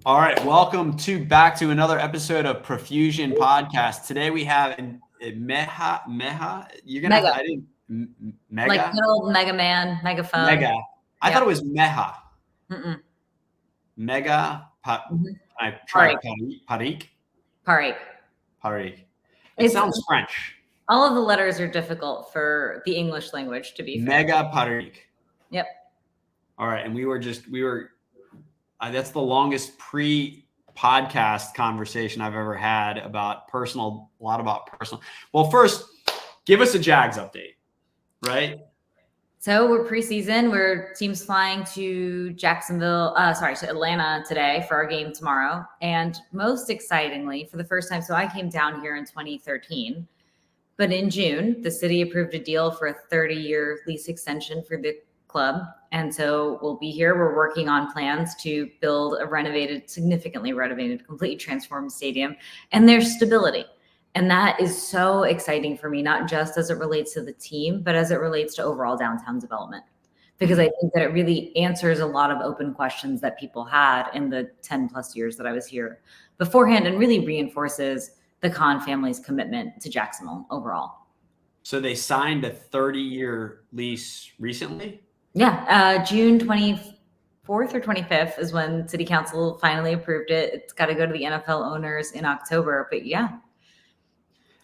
All right, welcome back to another episode of Profusion podcast. Today we have Megha. You're gonna Megha. I didn't Like Megha. good old Mega Man, megaphone. Megha. I thought it was Meha. Mm-mm. Megha. Mhm. I tried Parekh. Parik. Parekh. Parik. It It's sounds French. all of the letters are difficult for the English language, to be fair. Megha Parekh. Yep. All right, and we were. That's the longest pre-podcast conversation I've ever had about personal. A lot about personal. Well, first, give us a Jags update, right? So we're preseason. We're teams flying to to Atlanta today for our game tomorrow. And most excitingly, for the first time, so I came down here in 2013, but in June, the city approved a deal for a 30-year lease extension for the club. And so we'll be here. We're working on plans to build a significantly renovated, completely transformed stadium, and there's stability. And that is so exciting for me, not just as it relates to the team, but as it relates to overall downtown development. Because I think that it really answers a lot of open questions that people had in the 10 plus years that I was here beforehand, and really reinforces the Khan family's commitment to Jacksonville overall. So they signed a 30-year lease recently? Yeah, June 24th or 25th is when City Council finally approved it. It's got to go to the NFL owners in October, but yeah.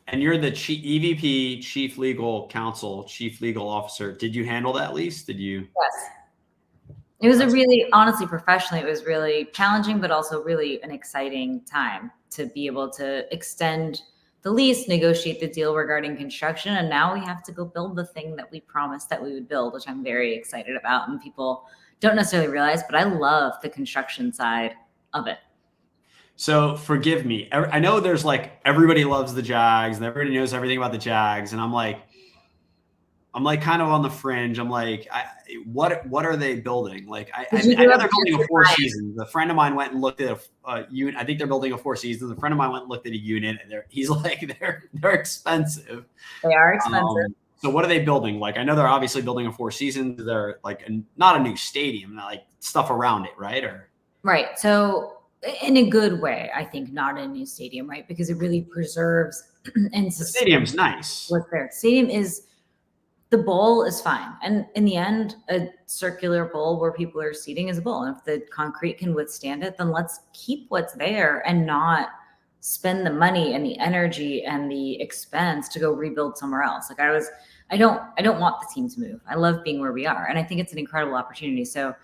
And you're the EVP, Chief Legal Counsel, Chief Legal Officer. Did you handle that lease? Did you? Yes. It was honestly, professionally, it was really challenging, but also really an exciting time to be able to extend the lease, negotiate the deal regarding construction. And now we have to go build the thing that we promised that we would build, which I'm very excited about. And people don't necessarily realize, but I love the construction side of it. So forgive me. I know there's like everybody loves the Jags and everybody knows everything about the Jags. And I'm like kind of on the fringe. I'm like, what are they building? Like, I know they're building a Four Seasons. A friend of mine went and looked at a unit. I think they're building a Four Seasons. A friend of mine went and looked at a unit, and he's like, they're expensive. They are expensive. So what are they building? Like, I know they're obviously building a Four Seasons. They're like not a new stadium, like stuff around it, right? Right. So in a good way, I think not a new stadium, right? Because it really preserves and the stadium's nice. What's there? Stadium is. The bowl is fine. And in the end, a circular bowl where people are seating is a bowl. And if the concrete can withstand it, then let's keep what's there and not spend the money and the energy and the expense to go rebuild somewhere else. Like I don't want the team to move. I love being where we are. And I think it's an incredible opportunity. So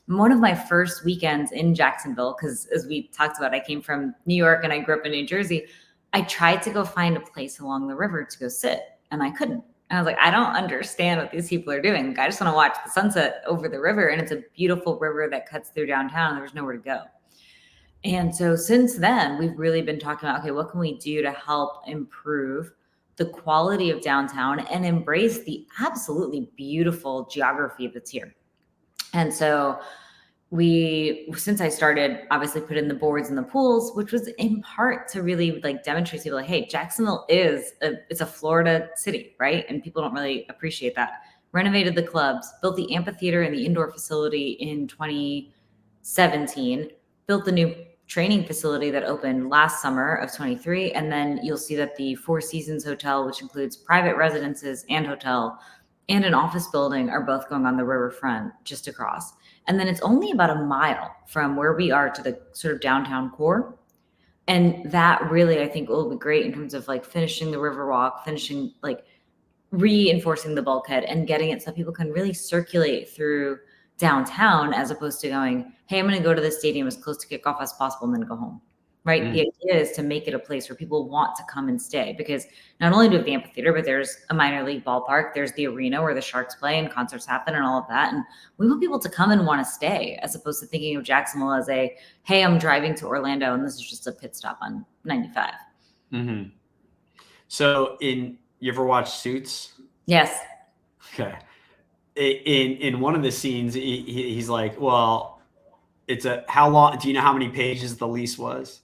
one of my first weekends in Jacksonville, because as we talked about, I came from New York and I grew up in New Jersey. I tried to go find a place along the river to go sit, and I couldn't. And I was like, I don't understand what these people are doing. I just want to watch the sunset over the river. And it's a beautiful river that cuts through downtown. There was nowhere to go. And so since then, we've really been talking about, okay, what can we do to help improve the quality of downtown and embrace the absolutely beautiful geography that's here? And so since I started, obviously put in the boards and the pools, which was in part to really like demonstrate to people like, hey, Jacksonville it's a Florida city, right? And people don't really appreciate that. Renovated the clubs, built the amphitheater and the indoor facility in 2017, built the new training facility that opened last summer of 23. And then you'll see that the Four Seasons Hotel, which includes private residences and hotel and an office building, are both going on the riverfront just across. And then it's only about a mile from where we are to the sort of downtown core. And that really, I think, will be great in terms of like finishing the Riverwalk, reinforcing the bulkhead and getting it so people can really circulate through downtown, as opposed to going, hey, I'm going to go to the stadium as close to kickoff as possible and then go home. Right. Mm-hmm. The idea is to make it a place where people want to come and stay, because not only do we have the amphitheater, but there's a minor league ballpark. There's the arena where the Sharks play and concerts happen and all of that. And we want people to come and want to stay, as opposed to thinking of Jacksonville as hey, I'm driving to Orlando and this is just a pit stop on 95. Mm-hmm. So you ever watch Suits? Yes. Okay. In one of the scenes, he's like, well, how long, do you know how many pages the lease was?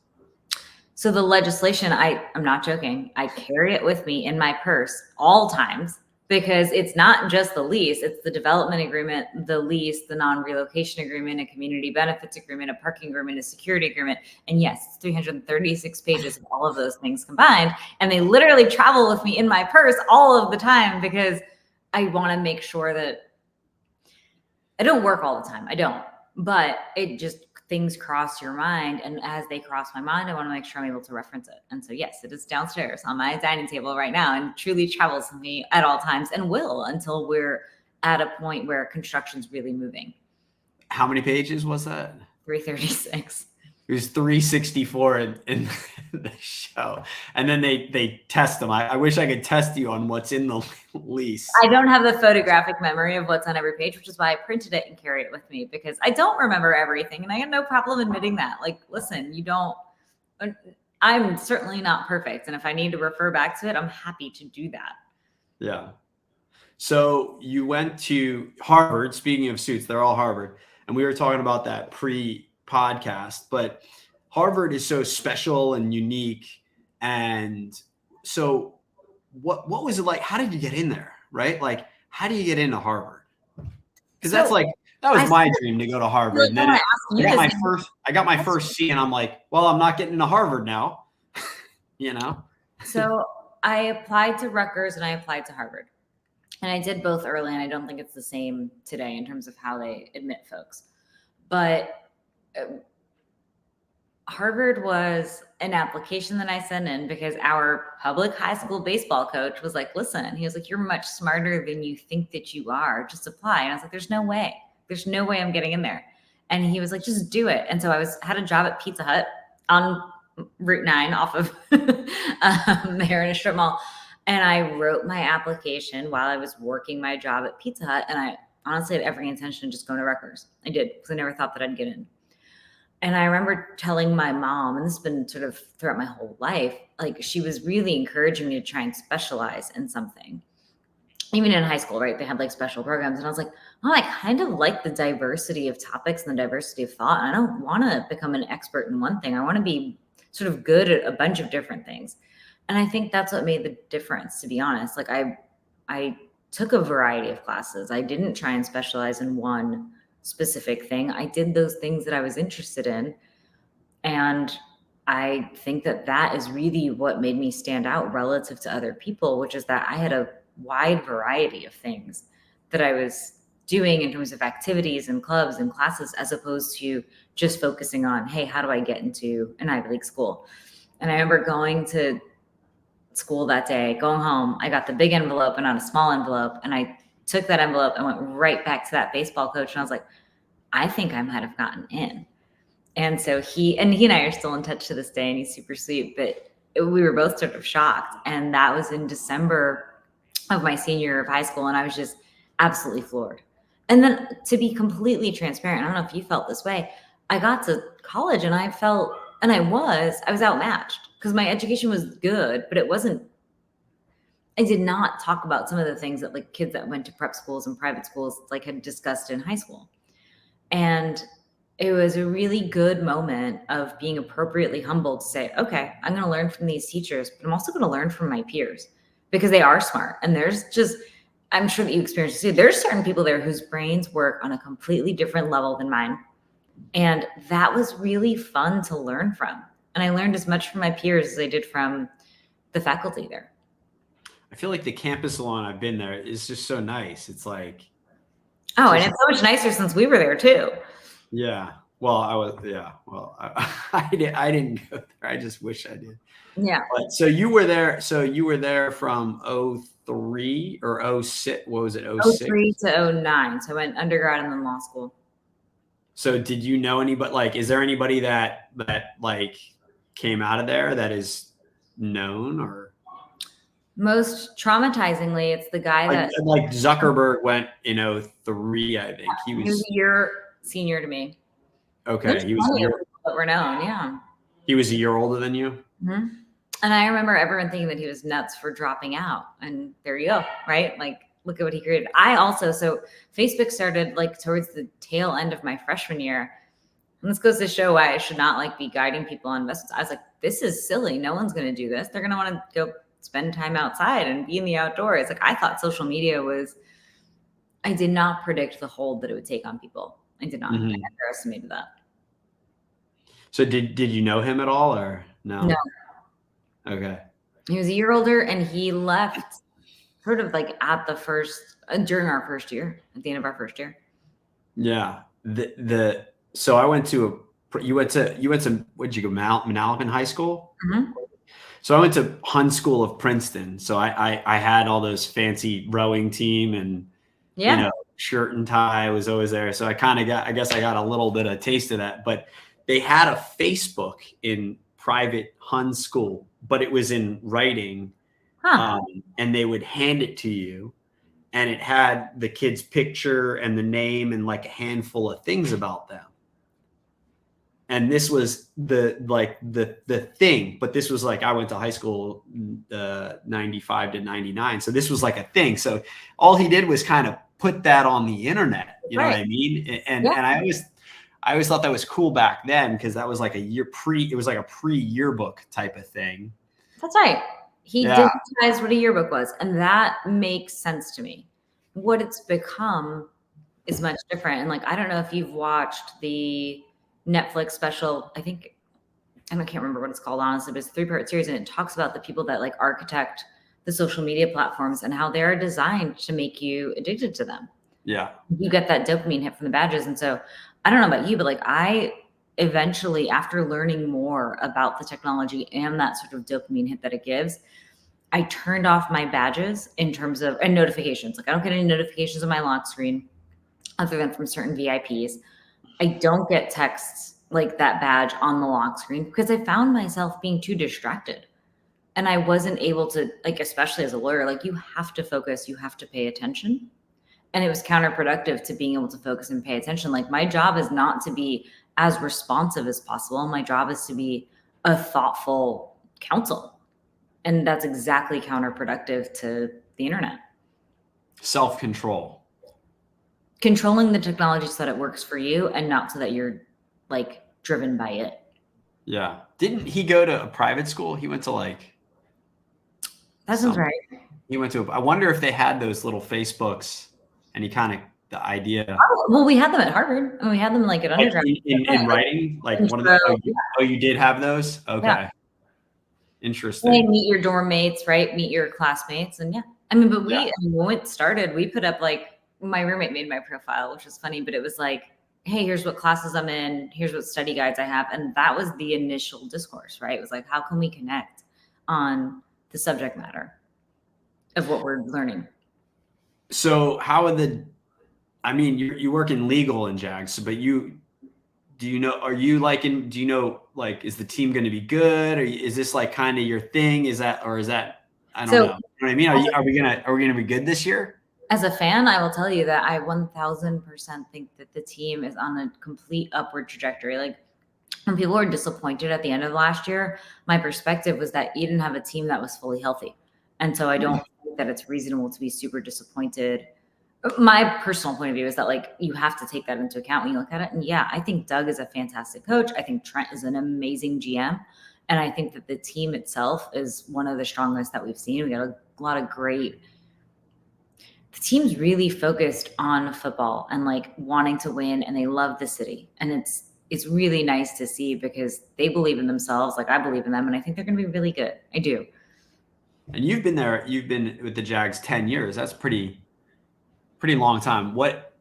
So the legislation, I'm not joking, I carried it with me in my purse all times because it's not just the lease, it's the development agreement, the lease, the non-relocation agreement, a community benefits agreement, a parking agreement, a security agreement. And yes, it's 336 pages of all of those things combined. And they literally travel with me in my purse all of the time because I want to make sure that I don't work all the time. I don't, but it just, things cross your mind. And as they cross my mind, I want to make sure I'm able to reference it. And so, yes, it is downstairs on my dining table right now and truly travels with me at all times and will until we're at a point where construction's really moving. How many pages was that? 336. It was 364 in the show. And then they test them. I wish I could test you on what's in the lease. I don't have the photographic memory of what's on every page, which is why I printed it and carry it with me, because I don't remember everything. And I have no problem admitting that. Like, listen, I'm certainly not perfect. And if I need to refer back to it, I'm happy to do that. Yeah. So you went to Harvard. Speaking of suits, they're all Harvard. And we were talking about that pre-podcast, but Harvard is so special and unique. And so what was it like? How did you get in there? Right? Like, how do you get into Harvard? Because that was my dream, to go to Harvard. And then I got my first C, and I'm like, well, I'm not getting into Harvard now. So I applied to Rutgers and I applied to Harvard. And I did both early, and I don't think it's the same today in terms of how they admit folks. But Harvard was an application that I sent in because our public high school baseball coach was like, listen, he was like, you're much smarter than you think that you are. Just apply. And I was like, there's no way. There's no way I'm getting in there. And he was like, just do it. And so I had a job at Pizza Hut on Route 9 off of there in a strip mall. And I wrote my application while I was working my job at Pizza Hut. And I honestly had every intention of just going to Rutgers. I did, because I never thought that I'd get in. And I remember telling my mom, and this has been sort of throughout my whole life, like, she was really encouraging me to try and specialize in something. Even in high school, right? They had like special programs. And I was like, oh, I kind of like the diversity of topics and the diversity of thought. And I don't want to become an expert in one thing. I want to be sort of good at a bunch of different things. And I think that's what made the difference, to be honest. Like, I took a variety of classes. I didn't try and specialize in one specific thing. I did those things that I was interested in. And I think that is really what made me stand out relative to other people, which is that I had a wide variety of things that I was doing in terms of activities and clubs and classes, as opposed to just focusing on, hey, how do I get into an Ivy League school? And I remember going to school that day, going home, I got the big envelope and not a small envelope. And I took that envelope and went right back to that baseball coach. And I was like, I think I might have gotten in. And so he and I are still in touch to this day, and he's super sweet, but we were both sort of shocked. And that was in December of my senior year of high school. And I was just absolutely floored. And then, to be completely transparent, I don't know if you felt this way, I got to college and I was outmatched, because my education was good, but I did not talk about some of the things that like kids that went to prep schools and private schools like had discussed in high school. And it was a really good moment of being appropriately humbled to say, okay, I'm going to learn from these teachers, but I'm also going to learn from my peers, because they are smart. And I'm sure that you experienced this too. There's certain people there whose brains work on a completely different level than mine. And that was really fun to learn from. And I learned as much from my peers as I did from the faculty there. I feel like the campus salon, I've been there, is just so nice. It's like, oh, and it's so much nicer since we were there too. Yeah. Well, I didn't go there. I just wish I did. Yeah. But so you were there from 03 or 06. What was it? 03 to 09. So I went undergrad and then law school. So did you know anybody, like, is there anybody that like came out of there that is known? Or most traumatizingly, it's the guy that like Zuckerberg went in 03, I think. He was a year senior to me. Okay. He was a year, that were known. Yeah. He was a year older than you. Mm-hmm. And I remember everyone thinking that he was nuts for dropping out. And there you go. Right. Like, look at what he created. So Facebook started like towards the tail end of my freshman year. And this goes to show why I should not like be guiding people on investments. I was like, this is silly. No one's going to do this. They're going to want to go spend time outside and be in the outdoors. Like I thought social media was, I did not predict the hold that it would take on people. I did not. I underestimated that. So did you know him at all or no? No. Okay. He was a year older and he left sort of like at the first, during our first year, at the end of our first year. Yeah. So I went to you went to what'd you go, Manalapan High School? Mm-hmm. So I went to Hun School of Princeton. So I had all those fancy rowing team and you know, shirt and tie was always there. So I guess I got a little bit of taste of that. But they had a Facebook in private Hun school, but it was in writing, and they would hand it to you, and it had the kid's picture and the name and like a handful of things about them. And this was the thing, but this was like, I went to high school 95 to 99. So this was like a thing. So all he did was kind of put that on the internet, you know what I mean? And I always thought that was cool back then, because that was like it was like a pre-yearbook type of thing. That's right. He digitized what a yearbook was, and that makes sense to me. What it's become is much different. And like, I don't know if you've watched the Netflix special, I can't remember what it's called, honestly, but it's a 3-part series, and it talks about the people that like architect the social media platforms and how they're designed to make you addicted to them. Yeah. You get that dopamine hit from the badges. And so I don't know about you, but like I eventually, after learning more about the technology and that sort of dopamine hit that it gives, I turned off my badges in terms of, and notifications. Like I don't get any notifications on my lock screen other than from certain VIPs. I don't get texts like that badge on the lock screen because I found myself being too distracted. And I wasn't able to, like, especially as a lawyer, like you have to focus, you have to pay attention. And it was counterproductive to being able to focus and pay attention. Like my job is not to be as responsive as possible. My job is to be a thoughtful counsel. And that's exactly counterproductive to the internet. Self-control. Controlling the technology so that it works for you and not so that you're like driven by it. Yeah. Didn't he go to a private school? He went to like... That sounds right. He went to, I wonder if they had those little Facebooks, and he kind of, the idea. Oh, well, we had them at Harvard, and we had them like at undergrad. In writing? Like one of the, you did have those? Okay. Yeah. Interesting. And meet your dorm mates, right? Meet your classmates. And I mean, but when it started, we put up like, my roommate made my profile, which was funny, but it was like, hey, here's what classes I'm in. Here's what study guides I have. And that was the initial discourse, right? It was like, how can we connect on the subject matter of what we're learning? So how are you work in legal in Jags, but do you know, is the team going to be good? Or is this like kind of your thing? Is that, I don't know. You know what I mean? Are we going to be good this year? As a fan, I will tell you that I 1000% think that the team is on a complete upward trajectory. Like when people were disappointed at the end of last year, my perspective was that you didn't have a team that was fully healthy. And so I don't think that it's reasonable to be super disappointed. My personal point of view is that like you have to take that into account when you look at it. And I think Doug is a fantastic coach. I think Trent is an amazing GM. And I think that the team itself is one of the strongest that we've seen. We got a lot of great... The team's really focused on football and like wanting to win, and they love the city. And it's really nice to see because they believe in themselves. Like I believe in them, and I think they're going to be really good. I do. And you've been with the Jags 10 years. That's pretty long time. What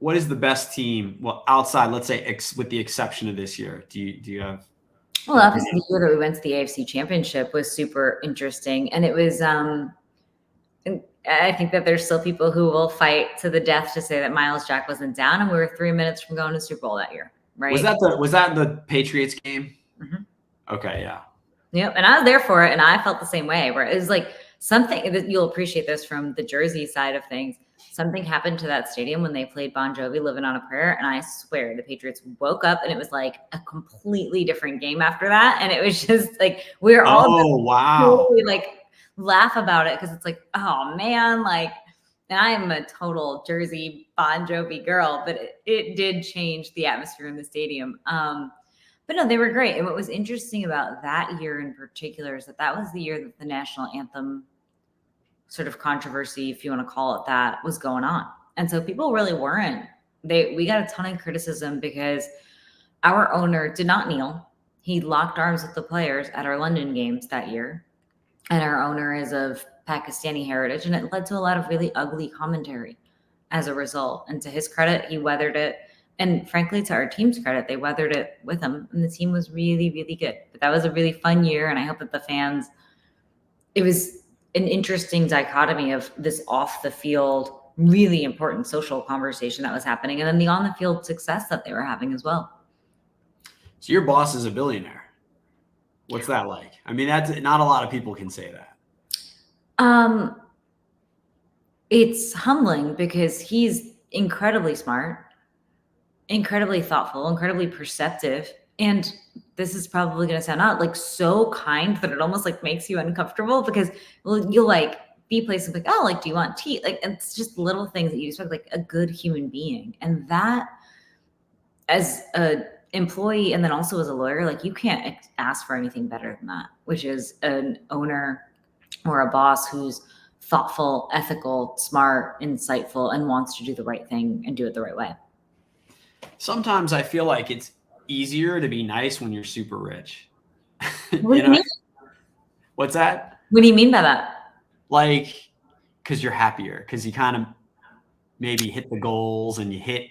is the best team? Well, outside, let's say, with the exception of this year, do you have? Well, obviously the year that we went to the AFC Championship was super interesting, and it was. I think that there's still people who will fight to the death to say that Miles Jack wasn't down, and we were 3 minutes from going to Super Bowl that year, right? Was that the Patriots game? Mm-hmm. Okay, yeah. Yep, and I was there for it, and I felt the same way. Where it was like something that you'll appreciate this from the Jersey side of things. Something happened to that stadium when they played Bon Jovi, "Living on a Prayer," and I swear the Patriots woke up, and it was like a completely different game after that, and it was just like we were all totally, like laugh about it because it's like, oh man, like, and I am a total Jersey Bon Jovi girl, but it did change the atmosphere in the stadium. But But no, they were great. And what was interesting about that year in particular is that that was the year that the national anthem sort of controversy, if you want to call it that, was going on. And so people really weren't. We got a ton of criticism because our owner did not kneel. He locked arms with the players at our London games that year. And our owner is of Pakistani heritage, and it led to a lot of really ugly commentary as a result. And to his credit, he weathered it. And frankly, to our team's credit, they weathered it with him. And the team was really, really good. But that was a really fun year. And I hope that the fans, it was an interesting dichotomy of this off the field, really important social conversation that was happening, and then the on the field success that they were having as well. So your boss is a billionaire. What's that like? I mean, that's not a lot of people can say that. It's humbling because he's incredibly smart, incredibly thoughtful, incredibly perceptive. And this is probably going to sound out like so kind that it almost like makes you uncomfortable because you'll like be places like, oh, like, do you want tea? Like, it's just little things that you expect, like a good human being. And that as a employee and then also as a lawyer, like you can't ask for anything better than that, which is an owner or a boss who's thoughtful, ethical, smart, insightful, and wants to do the right thing and do it the right way. Sometimes I feel like it's easier to be nice when you're super rich. What do you mean? What's that? What do you mean by that? Like, because you're happier, because you kind of maybe hit the goals and you hit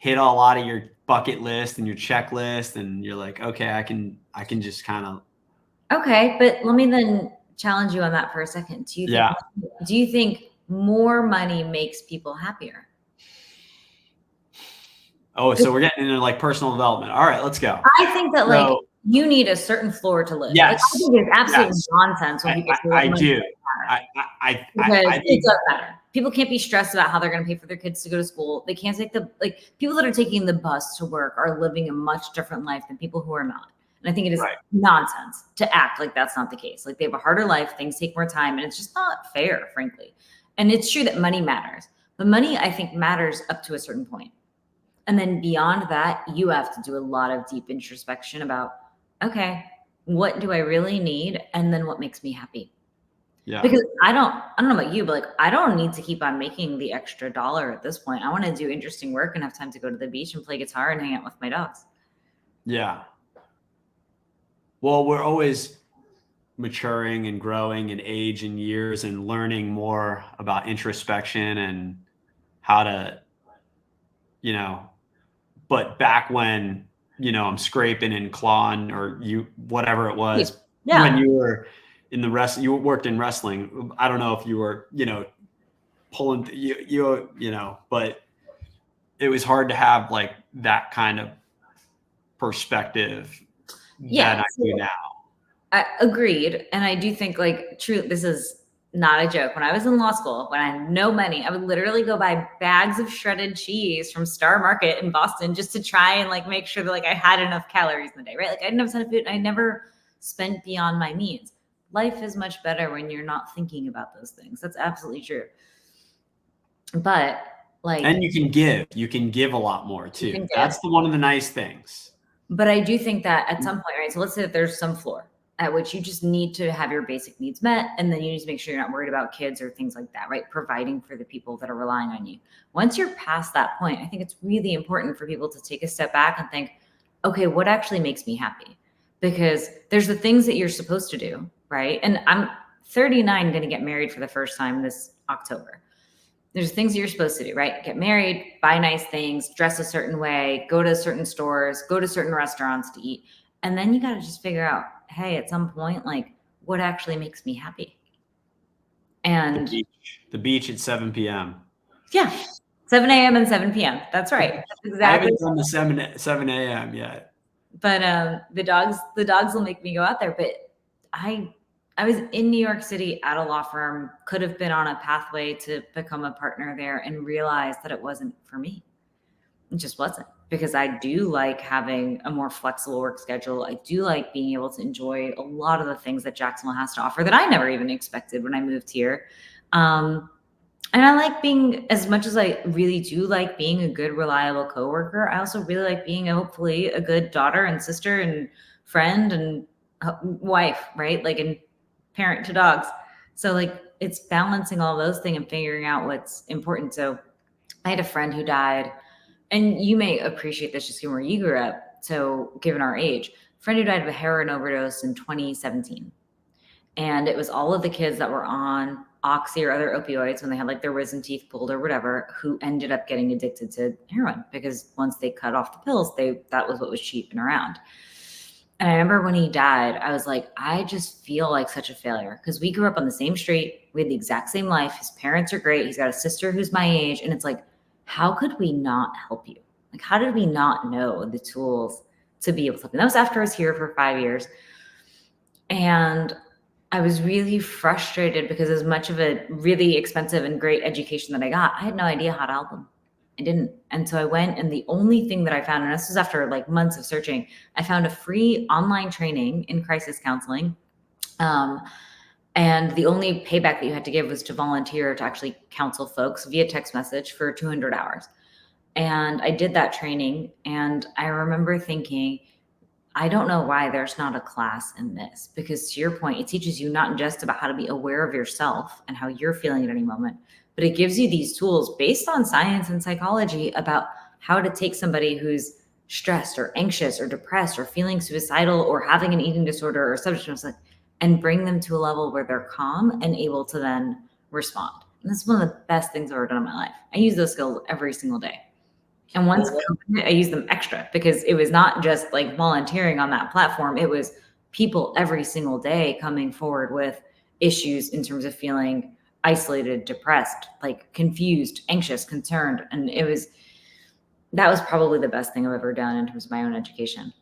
a lot of your bucket list and your checklist, and you're like, okay, I can just kind of. Okay, but let me then challenge you on that for a second. Do you think more money makes people happier? Oh, so we're getting into like personal development. All right, let's go. I think that like you need a certain floor to live. Yes. Like, I think it's absolute nonsense when people say I do. It does matter. People can't be stressed about how they're going to pay for their kids to go to school. They can't take people that are taking the bus to work are living a much different life than people who are not. And I think it is nonsense to act like that's not the case. Like they have a harder life, things take more time, and it's just not fair, frankly. And it's true that money matters, but money, I think, matters up to a certain point. And then beyond that, you have to do a lot of deep introspection about, okay, what do I really need? And then what makes me happy? Yeah. Because I don't know about you, but like, I don't need to keep on making the extra dollar at this point. I want to do interesting work and have time to go to the beach and play guitar and hang out with my dogs. Yeah. Well, we're always maturing and growing in age and years and learning more about introspection and how to, but back when, I'm scraping and clawing or whatever it was when you were in the you worked in wrestling. I don't know if you were, pulling, but it was hard to have like that kind of perspective that I do now. I agreed. And I do think like this is not a joke. When I was in law school, when I had no money, I would literally go buy bags of shredded cheese from Star Market in Boston just to try and like make sure that like I had enough calories in the day, right? Like I didn't have a ton of food. I never spent beyond my means. Life is much better when you're not thinking about those things. That's absolutely true. But like, and you can give a lot more too. That's one of the nice things. But I do think that at some point, right? So let's say that there's some floor at which you just need to have your basic needs met. And then you need to make sure you're not worried about kids or things like that, right? Providing for the people that are relying on you. Once you're past that point, I think it's really important for people to take a step back and think, okay, what actually makes me happy? Because there's the things that you're supposed to do, right? And I'm 39, going to get married for the first time this October. There's things that you're supposed to do, right? Get married, buy nice things, dress a certain way, go to certain stores, go to certain restaurants to eat. And then you got to just figure out, hey, at some point, like what actually makes me happy? And the beach at 7 p.m. Yeah. 7 a.m. and 7 p.m. That's right. That's exactly. I haven't done the 7 a.m. yet. But the dogs will make me go out there. But I was in New York City at a law firm, could have been on a pathway to become a partner there and realized that it wasn't for me. It just wasn't, because I do like having a more flexible work schedule. I do like being able to enjoy a lot of the things that Jacksonville has to offer that I never even expected when I moved here. And I like being, as much as I really do like being a good, reliable coworker, I also really like being hopefully a good daughter and sister and friend and wife, right? Like, and parent to dogs. So like it's balancing all those things and figuring out what's important. So I had a friend who died, and you may appreciate this just given where you grew up. So given our age, a friend who died of a heroin overdose in 2017. And it was all of the kids that were on oxy or other opioids when they had like their wisdom teeth pulled or whatever, who ended up getting addicted to heroin, because once they cut off the pills, that was what was cheap and around. And I remember when he died, I was like, I just feel like such a failure, because we grew up on the same street. We had the exact same life. His parents are great. He's got a sister who's my age. And it's like, how could we not help you? Like, how did we not know the tools to be able to help you? That was after I was here for 5 years. And I was really frustrated because, as much of a really expensive and great education that I got, I had no idea how to help him. I didn't. And so I went, and the only thing that I found, and this was after like months of searching, I found a free online training in crisis counseling. And the only payback that you had to give was to volunteer to actually counsel folks via text message for 200 hours. And I did that training. And I remember thinking, I don't know why there's not a class in this, because to your point, it teaches you not just about how to be aware of yourself and how you're feeling at any moment, but it gives you these tools based on science and psychology about how to take somebody who's stressed or anxious or depressed or feeling suicidal or having an eating disorder or substance abuse, and bring them to a level where they're calm and able to then respond. And this is one of the best things I've ever done in my life. I use those skills every single day. And once I use them extra, because it was not just like volunteering on that platform. It was people every single day coming forward with issues in terms of feeling isolated, depressed, like confused, anxious, concerned. And that was probably the best thing I've ever done in terms of my own education.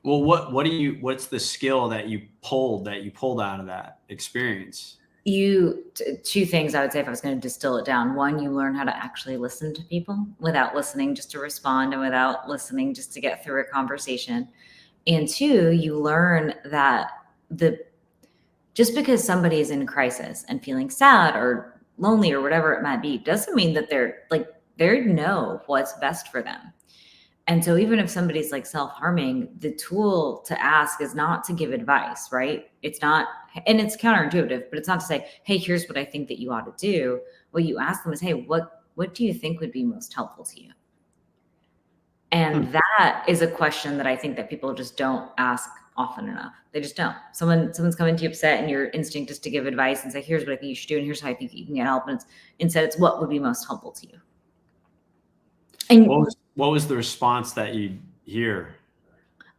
Well, what's the skill that you pulled out of that experience? Two things I would say, if I was going to distill it down. One, you learn how to actually listen to people without listening just to respond and without listening just to get through a conversation. And two, you learn that just because somebody is in crisis and feeling sad or lonely or whatever it might be, doesn't mean that they know what's best for them. And so even if somebody's like self-harming, the tool to ask is not to give advice, right? It's not, and it's counterintuitive, but it's not to say, hey, here's what I think that you ought to do. What you ask them is, hey, what do you think would be most helpful to you? And that is a question that I think that people just don't ask often enough. They just don't. Someone's coming to you upset, and your instinct is to give advice and say, here's what I think you should do, and here's how I think you can get help. And instead it's what would be most helpful to you. And what was the response that you hear?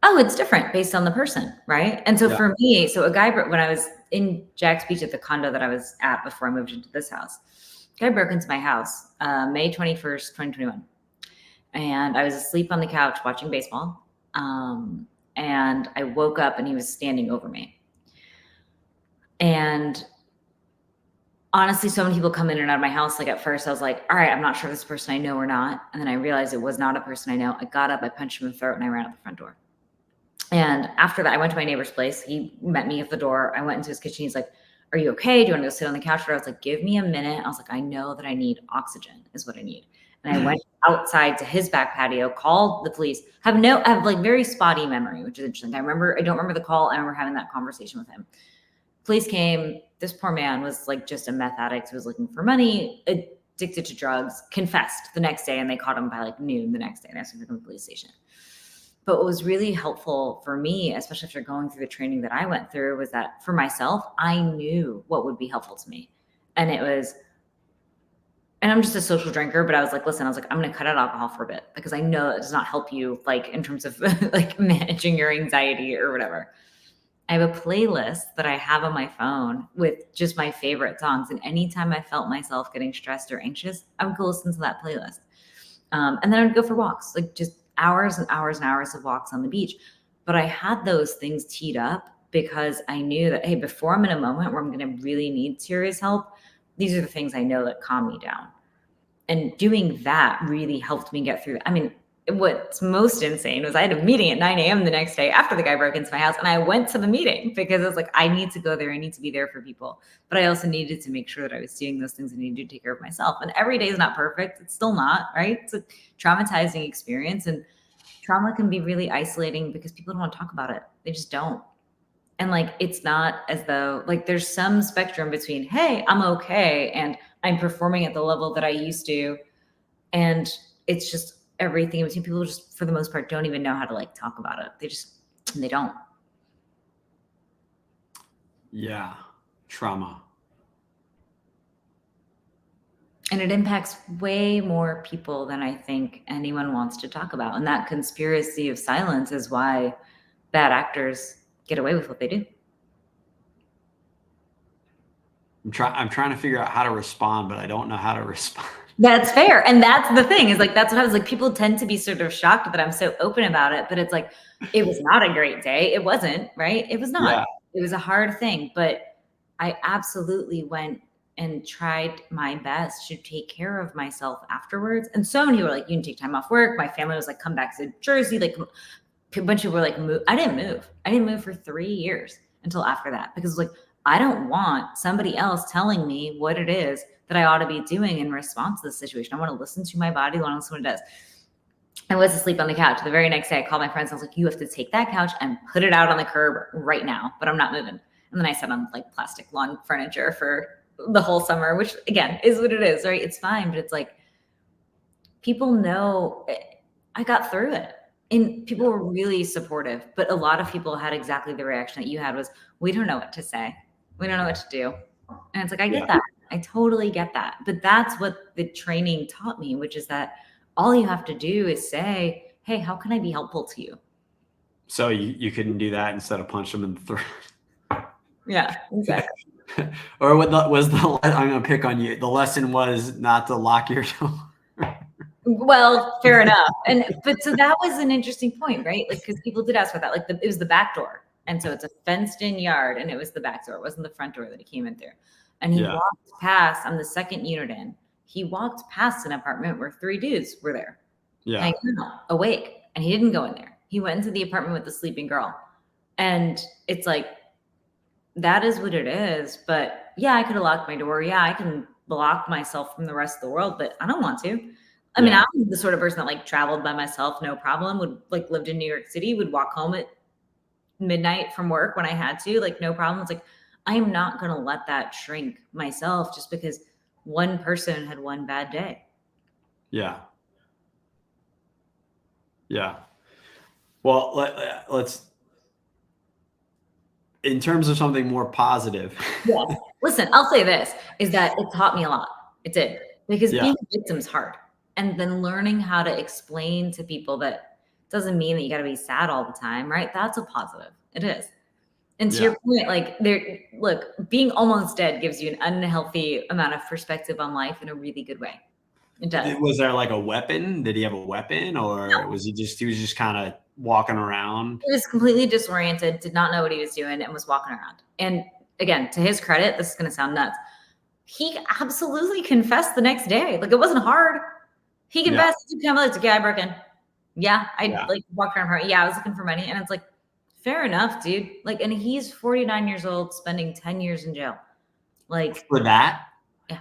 Oh, it's different based on the person, right? And so for me, so a guy, when I was in Jack's Beach at the condo that I was at before I moved into this house, a guy broke into my house May 21st, 2021. And I was asleep on the couch watching baseball. And I woke up and he was standing over me. And honestly, so many people come in and out of my house. Like at first I was like, all right, I'm not sure if this person I know or not. And then I realized it was not a person I know. I got up, I punched him in the throat, and I ran out the front door. And after that, I went to my neighbor's place. He met me at the door. I went into his kitchen. He's like, are you okay? Do you want to go sit on the couch? I was like, give me a minute. I was like, I know that I need oxygen is what I need. And I went outside to his back patio, called the police. I have like very spotty memory, which is interesting. I don't remember the call. I remember having that conversation with him. Police came. This poor man was like just a meth addict who was looking for money, addicted to drugs, confessed the next day, and they caught him by like noon the next day, and asked him to come to the police station. But what was really helpful for me, especially after going through the training that I went through, was that for myself, I knew what would be helpful to me. And I'm just a social drinker, but I was like, listen, I'm going to cut out alcohol for a bit, because I know it does not help you like in terms of like managing your anxiety or whatever. I have a playlist that I have on my phone with just my favorite songs. And anytime I felt myself getting stressed or anxious, I would go listen to that playlist. And then I would go for walks, like just hours and hours and hours of walks on the beach. But I had those things teed up because I knew that, hey, before I'm in a moment where I'm going to really need serious help, these are the things I know that calm me down. And doing that really helped me get through. I mean, what's most insane was I had a meeting at 9 a.m. the next day after the guy broke into my house, and I went to the meeting because I was like, I need to go there. I need to be there for people. But I also needed to make sure that I was doing those things I needed to take care of myself. And every day is not perfect. It's still not, right? It's a traumatizing experience. And trauma can be really isolating because people don't want to talk about it. They just don't. And like, it's not as though like there's some spectrum between, hey, I'm okay, and I'm performing at the level that I used to. And it's just everything in between. People just, for the most part, don't even know how to like talk about it. They don't. Yeah. Trauma. And it impacts way more people than I think anyone wants to talk about. And that conspiracy of silence is why bad actors get away with what they do. I'm trying to figure out how to respond, but I don't know how to respond. That's fair. And that's the thing is like, that's what I was like, people tend to be sort of shocked that I'm so open about it, but it's like, it was not a great day. It wasn't, right? It was not. Yeah. It was a hard thing, but I absolutely went and tried my best to take care of myself afterwards. And so many were like, you can take time off work. My family was like, come back to Jersey. Like a bunch of people were like, move. I didn't move. I didn't move for 3 years until after that, because like, I don't want somebody else telling me what it is that I ought to be doing in response to this situation. I want to listen to my body. I want to listen to what it does. I was asleep on the couch. The very next day, I called my friends. I was like, you have to take that couch and put it out on the curb right now, but I'm not moving. And then I sat on like plastic lawn furniture for the whole summer, which again is what it is, right? It's fine, but it's like, people know I got through it. And people were really supportive, but a lot of people had exactly the reaction that you had was, we don't know what to say. We don't know what to do. And it's like, I get that. I totally get that. But that's what the training taught me, which is that all you have to do is say, hey, how can I be helpful to you? So you couldn't do that instead of punch them in the throat. Yeah, exactly. Or what was the, I'm going to pick on you. The lesson was not to lock your door. Well, fair enough. But so that was an interesting point, right? Like, because people did ask for that. Like it was the back door. And so it's a fenced in yard, and it was the back door. It wasn't the front door that he came in through. And he walked past, I'm the second unit in. He walked past an apartment where 3 dudes were there. Yeah. Like, awake. And he didn't go in there. He went into the apartment with the sleeping girl. And it's like, that is what it is. But yeah, I could have locked my door. Yeah, I can block myself from the rest of the world, but I don't want to. I mean, I'm the sort of person that like traveled by myself, no problem, would like lived in New York City, would walk home at midnight from work when I had to, like no problem. It's like, I am not going to let that shrink myself just because one person had one bad day. Yeah. Yeah. Well, let's, in terms of something more positive. Yeah. Listen, I'll say this is that it taught me a lot. It did, because being a victim is hard. And then learning how to explain to people that doesn't mean that you got to be sad all the time, right? That's a positive. It is. And to your point, like look, being almost dead gives you an unhealthy amount of perspective on life in a really good way. It does. Was there like a weapon? Did he have a weapon, or was he was just kind of walking around? He was completely disoriented, did not know what he was doing, and was walking around. And again, to his credit, this is going to sound nuts. He absolutely confessed the next day. Like it wasn't hard. He confessed to kind of like, okay, I broke in. Yeah, I like walked around her. Yeah, I was looking for money. And it's like, fair enough, dude. Like, and he's 49 years old, spending 10 years in jail. Like for that? Yeah.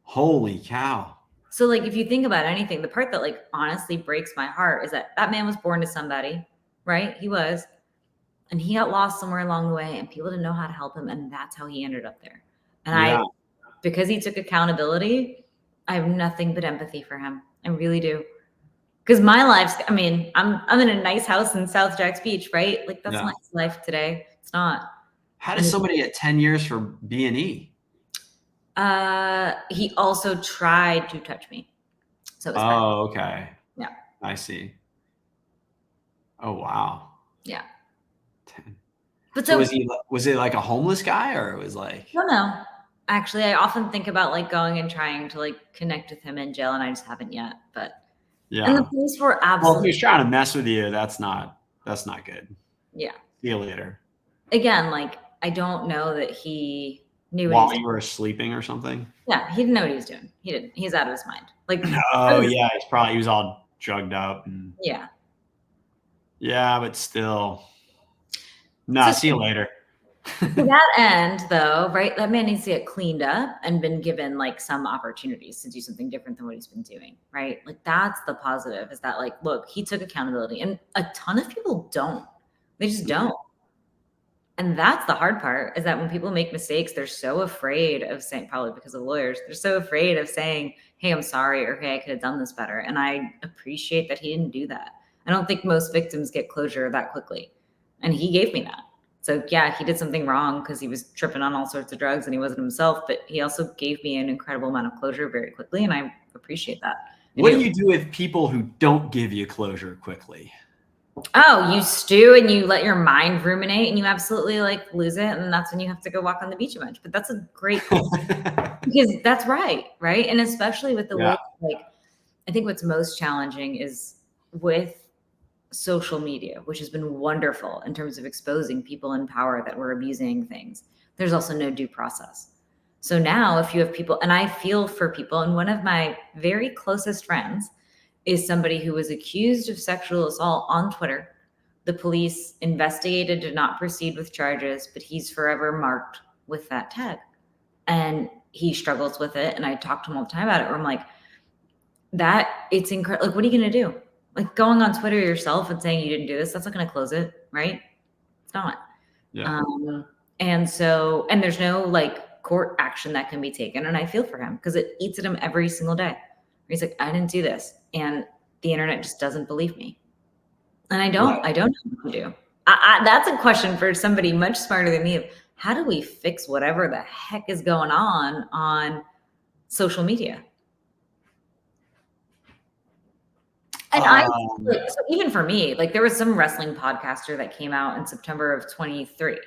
Holy cow. So like, if you think about anything, the part that like honestly breaks my heart is that that man was born to somebody, right? He was, and he got lost somewhere along the way and people didn't know how to help him. And that's how he ended up there. And because he took accountability, I have nothing but empathy for him. I really do. Because my life's, I mean, I'm in a nice house in South Jacks Beach, right? Like that's not his life today. It's not. How does somebody get 10 years for B&E? He also tried to touch me. So it was bad. Okay. Yeah. I see. Oh wow. Yeah. 10. But so was it like a homeless guy, or it was like? No. Actually, I often think about like going and trying to like connect with him in jail, and I just haven't yet. But and the police were absolutely. Well, if he's trying to mess with you, that's not good. Yeah. See you later. Again, like I don't know that he knew while you were sleeping or something. Yeah, he didn't know what he was doing. He didn't. He's out of his mind. Like he was all drugged up. And Yeah. yeah, but still. Nah, So see you later. to that end, though, right, that man needs to get cleaned up and been given like some opportunities to do something different than what he's been doing, right? Like that's the positive, is that like, look, he took accountability, and a ton of people don't. They just don't. And that's the hard part, is that when people make mistakes, they're so afraid of saying, probably because of lawyers, they're so afraid of saying, hey, I'm sorry, or hey, I could have done this better. And I appreciate that he didn't do that. I don't think most victims get closure that quickly. And he gave me that. So yeah, he did something wrong because he was tripping on all sorts of drugs and he wasn't himself, but he also gave me an incredible amount of closure very quickly. And I appreciate that. What do you do with people who don't give you closure quickly? Oh, you stew and you let your mind ruminate and you absolutely like lose it. And that's when you have to go walk on the beach a bunch. But that's a great because that's right. Right. And especially with the way, like, I think what's most challenging is with social media, which has been wonderful in terms of exposing people in power that were abusing things. There's also no due process. So now if you have people, and I feel for people, and one of my very closest friends is somebody who was accused of sexual assault on Twitter. The police investigated, did not proceed with charges, but he's forever marked with that tag. And he struggles with it. And I talk to him all the time about it, where I'm like, that it's incredible. Like, what are you going to do? Like going on Twitter yourself and saying you didn't do this, that's not going to close it, right? It's not. Yeah. And so, and there's no like court action that can be taken. And I feel for him because it eats at him every single day. He's like, I didn't do this. And the internet just doesn't believe me. And I don't know what to do. That's a question for somebody much smarter than me. Of how do we fix whatever the heck is going on social media? And so even for me, like there was some wrestling podcaster that came out in September of 23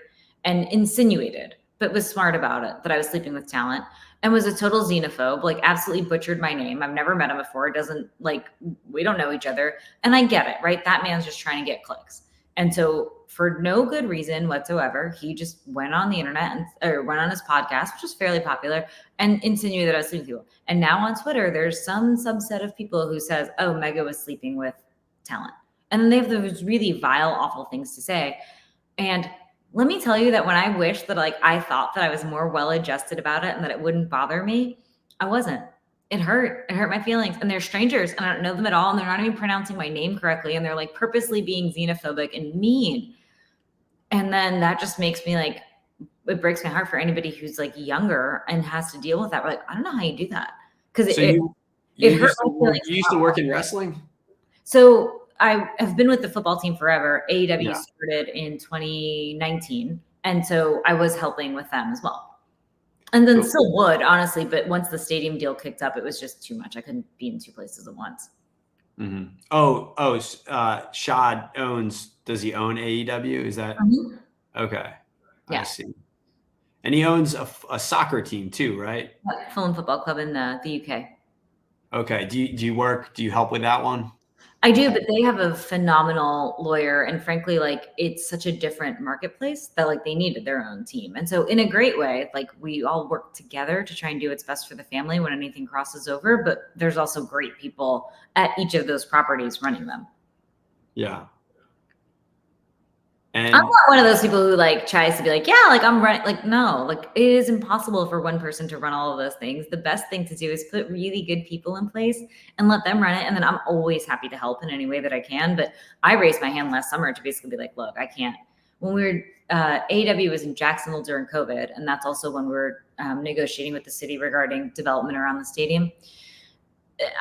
and insinuated, but was smart about it, that I was sleeping with talent and was a total xenophobe, like absolutely butchered my name. I've never met him before. It doesn't like, we don't know each other. And I get it, right? That man's just trying to get clicks. And so for no good reason whatsoever, he just went on the internet or went on his podcast, which was fairly popular, and insinuated that I was sleeping with people. And now on Twitter, there's some subset of people who says, oh, Megha was sleeping with talent. And then they have those really vile, awful things to say. And let me tell you that when I wish that like I thought that I was more well-adjusted about it and that it wouldn't bother me, I wasn't. It hurt my feelings, and they're strangers and I don't know them at all. And they're not even pronouncing my name correctly. And they're like purposely being xenophobic and mean. And then that just makes me like, it breaks my heart for anybody who's like younger and has to deal with that. We're like, I don't know how you do that. Cause it hurt my feelings. You used to work in wrestling? So I have been with the football team forever. AEW started in 2019. And so I was helping with them as well. And then still would, honestly, but once the stadium deal kicked up, it was just too much. I couldn't be in two places at once. Mm-hmm. Shad does he own AEW? Is that okay? Yeah. I see. And he owns a soccer team too, right? Fulham Football Club in the UK. Okay. Do you help with that one? I do, but they have a phenomenal lawyer. And frankly, like it's such a different marketplace that like they needed their own team. And so in a great way, like we all work together to try and do what's best for the family when anything crosses over. But there's also great people at each of those properties running them. Yeah. And I'm not one of those people who like tries to be like, yeah, like I'm running. Like, no, like it is impossible for one person to run all of those things. The best thing to do is put really good people in place and let them run it. And then I'm always happy to help in any way that I can. But I raised my hand last summer to basically be like, look, I can't. When we were, AEW was in Jacksonville during COVID. And that's also when we were negotiating with the city regarding development around the stadium.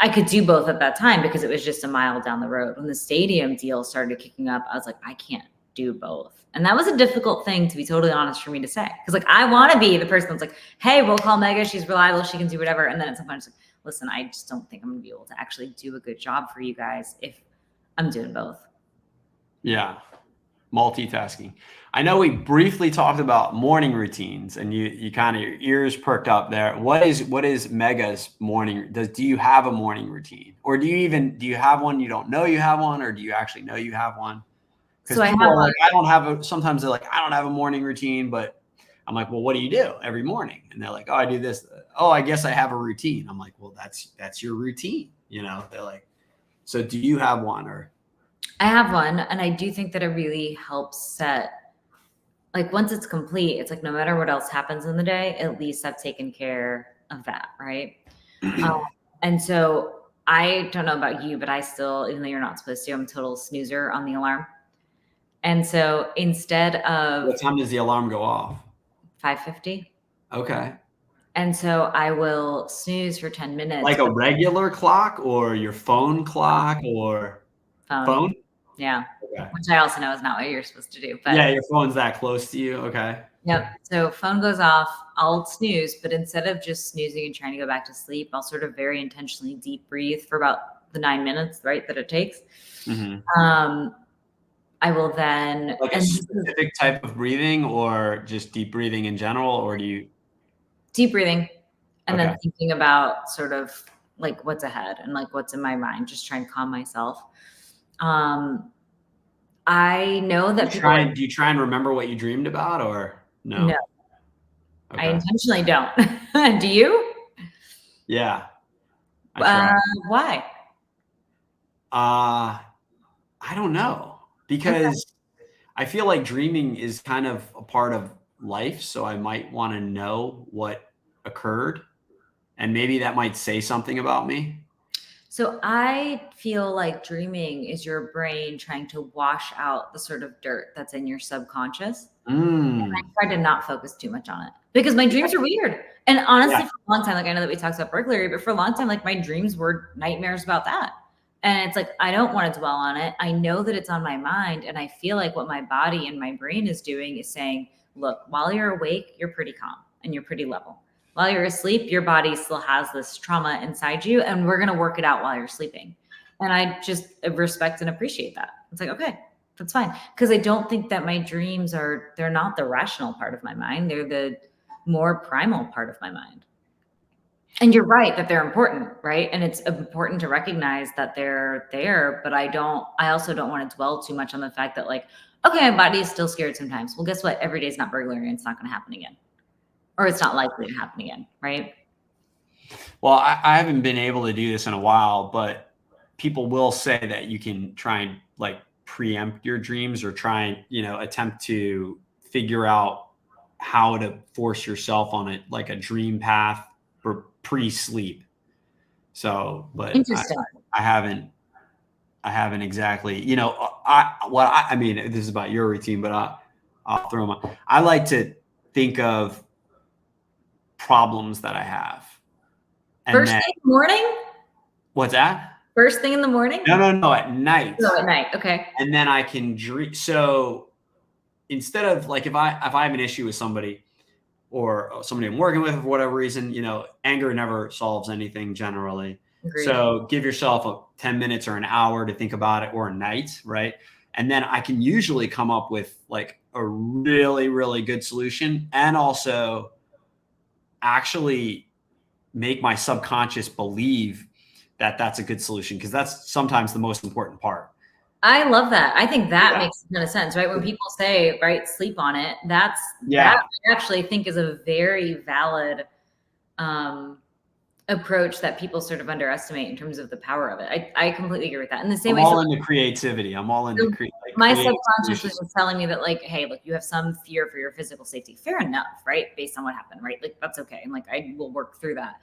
I could do both at that time because it was just a mile down the road. When the stadium deal started kicking up, I was like, I can't do both. And that was a difficult thing, to be totally honest, for me to say. Because like I want to be the person that's like, hey, we'll call Megha. She's reliable. She can do whatever. And then at some point, it's like, listen, I just don't think I'm going to be able to actually do a good job for you guys if I'm doing both. Yeah. Multitasking. I know we briefly talked about morning routines and you kind of, your ears perked up there. What is Megha's morning? Do you have a morning routine, or do you have one? You don't know you have one, or do you actually know you have one? So I don't have sometimes they're like, I don't have a morning routine, but I'm like, well, what do you do every morning? And they're like, oh, I do this. Oh, I guess I have a routine. I'm like, well, that's your routine. You know, they're like, So do you have one or? I have one, and I do think that it really helps set, like once it's complete, it's like no matter what else happens in the day, at least I've taken care of that, right? And so I don't know about you, but I still, even though you're not supposed to, I'm a total snoozer on the alarm. And so instead of What time does the alarm go off? 5:50, Okay. and so I will snooze for 10 minutes. Like a regular clock or your phone clock or phone? Yeah. Okay. Which I also know is not what you're supposed to do. But Yeah, your phone's that close to you. Okay. yep. So phone goes off, I'll snooze, but instead of just snoozing and trying to go back to sleep, I'll sort of very intentionally deep breathe for about the 9 minutes, right, that it takes. I will then Like a specific type of breathing or just deep breathing in general, or do you? Deep breathing and then thinking about sort of like what's ahead and like what's in my mind, just trying to calm myself. I know that Do you try and remember what you dreamed about or no? No. Okay. I intentionally don't. Do you? Yeah. I try. Why? I don't know, because I feel like dreaming is kind of a part of life. So I might want to know what occurred, and maybe that might say something about me. So I feel like dreaming is your brain trying to wash out the sort of dirt that's in your subconscious. And I try to not focus too much on it because my dreams are weird. And honestly, for a long time, like I know that we talked about burglary, but for a long time, like my dreams were nightmares about that. And it's like, I don't want to dwell on it. I know that it's on my mind. And I feel like what my body and my brain is doing is saying, look, while you're awake, you're pretty calm and you're pretty level. While you're asleep, your body still has this trauma inside you, and we're going to work it out while you're sleeping. And I just respect and appreciate that. It's like, okay, that's fine. Because I don't think that my dreams they're not the rational part of my mind. They're the more primal part of my mind. And you're right that they're important, right? And it's important to recognize that they're there, but I also don't want to dwell too much on the fact that like, okay, my body is still scared sometimes. Well, guess what? Every day is not burglary and it's not going to happen again. Or it's not likely to happen again, right? Well, I haven't been able to do this in a while, but people will say that you can try and like preempt your dreams or try and, attempt to figure out how to force yourself on it, like a dream path for pre-sleep. So, but interesting. I haven't exactly, I mean, this is about your routine, but I'll throw my, I like to think of problems that I have. And First thing in the morning? What's that? First thing in the morning? No, at night. No, at night. Okay. And then I can dream. So instead of like, if I have an issue with somebody or somebody I'm working with for whatever reason, anger never solves anything generally. Agreed. So give yourself 10 minutes or an hour to think about it, or a night, right? And then I can usually come up with like a really, really good solution, and also actually make my subconscious believe that that's a good solution, because that's sometimes the most important part. I love that. I think that makes a ton of sense, right? When people say, right, sleep on it, that I actually think is a very valid approach that people sort of underestimate in terms of the power of it. I completely agree with that. In the same way, I'm all into creativity. I'm all into my subconscious is just telling me that, like, hey, look, you have some fear for your physical safety. Fair enough, right? Based on what happened, right? Like, that's okay. And like, I will work through that.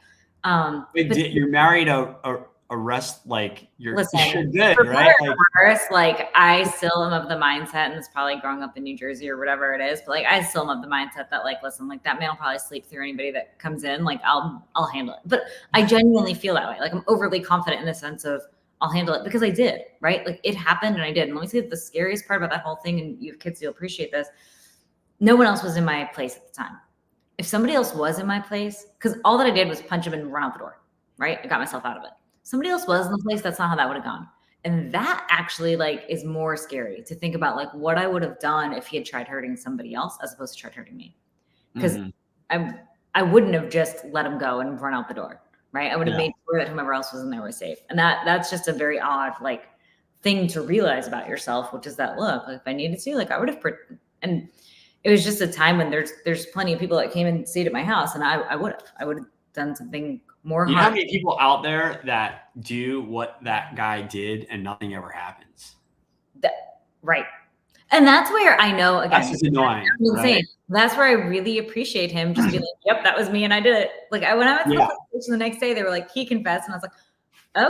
You're married a rest, like you're good, right? Like I still am of the mindset, and it's probably growing up in New Jersey or whatever it is, but like I still am of the mindset that like, listen, like that man will probably sleep through anybody that comes in. Like I'll handle it. But I genuinely feel that way. Like I'm overly confident in the sense of I'll handle it because I did, right? Like it happened and I did. And let me say that the scariest part about that whole thing, and you have kids, you'll appreciate this. No one else was in my place at the time. If somebody else was in my place, because all that I did was punch him and run out the door, right? I got myself out of it. Somebody else was in the place, that's not how that would have gone. And that actually like is more scary to think about, like what I would have done if he had tried hurting somebody else as opposed to tried hurting me. Because I wouldn't have just let him go and run out the door, right? I would have made sure that whomever else was in there was safe. And that's just a very odd like thing to realize about yourself, which is that, look, like, if I needed to, like I would have, and it was just a time when there's plenty of people that came and stayed at my house, and I would have done something You know how many people out there that do what that guy did and nothing ever happens? Right. And that's where I know, again, that's just annoying. Right? That's where I really appreciate him just being like, yep, that was me and I did it. Like when I went to the police station the next day, they were like, he confessed. And I was like,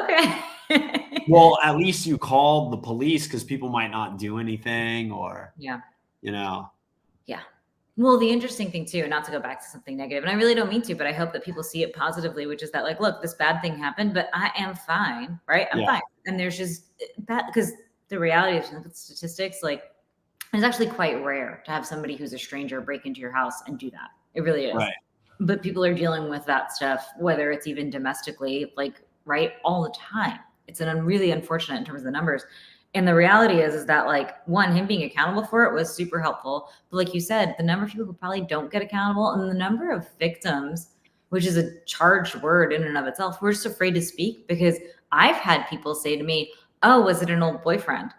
okay. Well, at least you called the police because people might not do anything or, yeah. you know. Yeah. Well, the interesting thing too, not to go back to something negative, and I really don't mean to, but I hope that people see it positively, which is that like, look, this bad thing happened, but I am fine, right? I'm fine. And there's just that, because the reality is, look at statistics, like it's actually quite rare to have somebody who's a stranger break into your house and do that. It really is. Right. But people are dealing with that stuff, whether it's even domestically, like, right, all the time. It's really unfortunate in terms of the numbers. And the reality is that like, one, him being accountable for it was super helpful. But like you said, the number of people who probably don't get accountable and the number of victims, which is a charged word in and of itself, we're just afraid to speak because I've had people say to me, oh, was it an old boyfriend?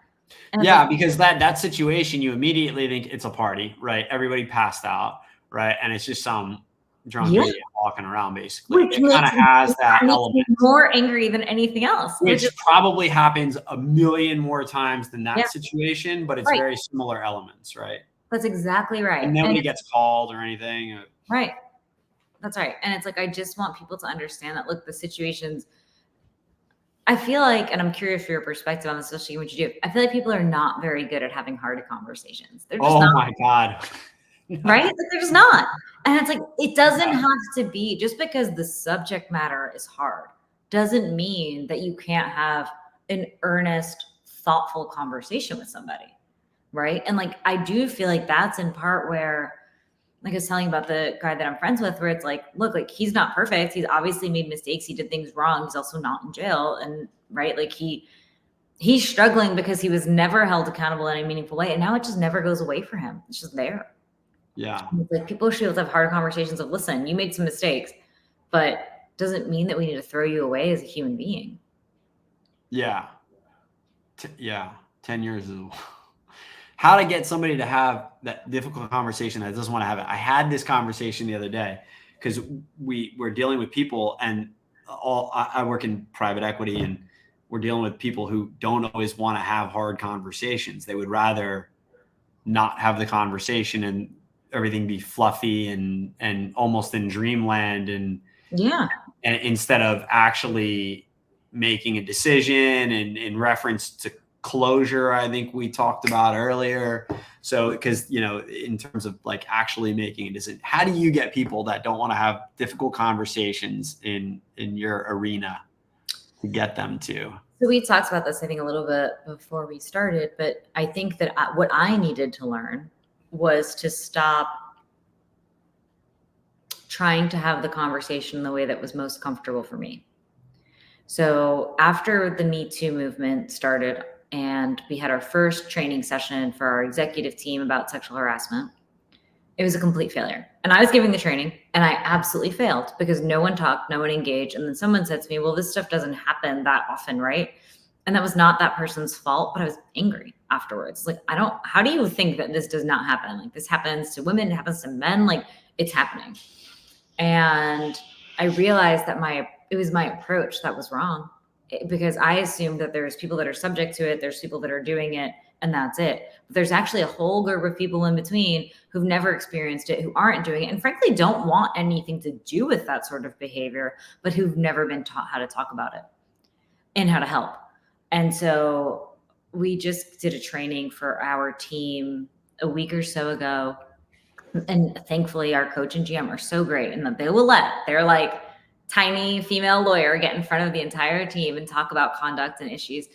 And yeah, because that situation, you immediately think it's a party, right? Everybody passed out, right? And it's just some drunk idiot walking around, basically. Which it kind of has that element. More angry than anything else. Which probably happens a million more times than that situation, but it's very similar elements, right? That's exactly right. And nobody gets called or anything. Right. That's right. And it's like, I just want people to understand that, look, the situations, I feel like, and I'm curious for your perspective on this, especially what you do. I feel like people are not very good at having hard conversations. They're just not. My God. Right? Like, they're just not. And it's like, it doesn't have to be, just because the subject matter is hard doesn't mean that you can't have an earnest, thoughtful conversation with somebody. Right. And like, I do feel like that's in part where, like I was telling you about the guy that I'm friends with, where it's like, look, like he's not perfect. He's obviously made mistakes. He did things wrong. He's also not in jail. And right. Like he's struggling because he was never held accountable in a meaningful way. And now it just never goes away for him. It's just there. Yeah. Like people should have hard conversations of, listen, you made some mistakes, but doesn't mean that we need to throw you away as a human being. Yeah. 10 years is how to get somebody to have that difficult conversation that doesn't want to have it. I had this conversation the other day because we're dealing with people, and I work in private equity, and we're dealing with people who don't always want to have hard conversations. They would rather not have the conversation and everything be fluffy and almost in dreamland, and instead of actually making a decision and in reference to closure, I think we talked about earlier. So, because, in terms of like actually making a decision, how do you get people that don't want to have difficult conversations in your arena to get them to? So we talked about this, I think, a little bit before we started, but I think that what I needed to learn was to stop trying to have the conversation the way that was most comfortable for me. So after the Me Too movement started and we had our first training session for our executive team about sexual harassment, it was a complete failure. And I was giving the training and I absolutely failed because no one talked, no one engaged. And then someone said to me, well, this stuff doesn't happen that often, right? And that was not that person's fault, but I was angry afterwards. Like, how do you think that this does not happen? Like, this happens to women, it happens to men, like it's happening. And I realized that it was my approach that was wrong, because I assumed that there's people that are subject to it. There's people that are doing it and that's it. But there's actually a whole group of people in between who've never experienced it, who aren't doing it, and frankly, don't want anything to do with that sort of behavior, but who've never been taught how to talk about it and how to help. And so we just did a training for our team a week or so ago. And thankfully our coach and GM are so great and that they will let their like tiny female lawyer get in front of the entire team and talk about conduct and issues.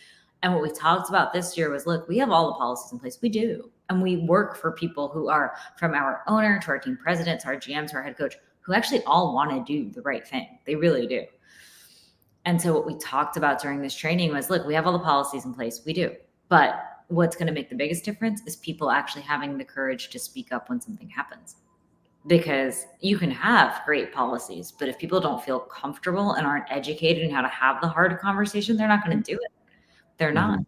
And what we talked about this year was, look, we have all the policies in place. We do. And we work for people who are, from our owner to our team president, to our GM, to our head coach, who actually all want to do the right thing. They really do. And so what we talked about during this training was, look, we have all the policies in place. We do. But what's going to make the biggest difference is people actually having the courage to speak up when something happens. Because you can have great policies, but if people don't feel comfortable and aren't educated in how to have the hard conversation, they're not going to do it. They're not.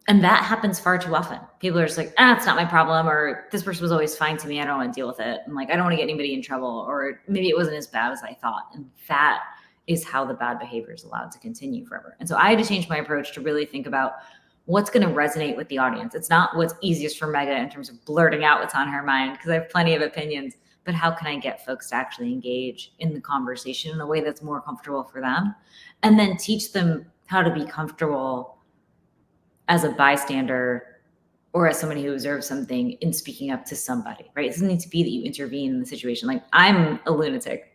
And that happens far too often. People are just like, it's not my problem, or this person was always fine to me. I don't want to deal with it. And like, I don't want to get anybody in trouble, or maybe it wasn't as bad as I thought. And that is how the bad behavior is allowed to continue forever. And so I had to change my approach to really think about what's going to resonate with the audience. It's not what's easiest for Megha in terms of blurting out what's on her mind, because I have plenty of opinions, but how can I get folks to actually engage in the conversation in a way that's more comfortable for them? And then teach them how to be comfortable as a bystander or as somebody who observes something in speaking up to somebody, right? It doesn't need to be that you intervene in the situation. Like, I'm a lunatic.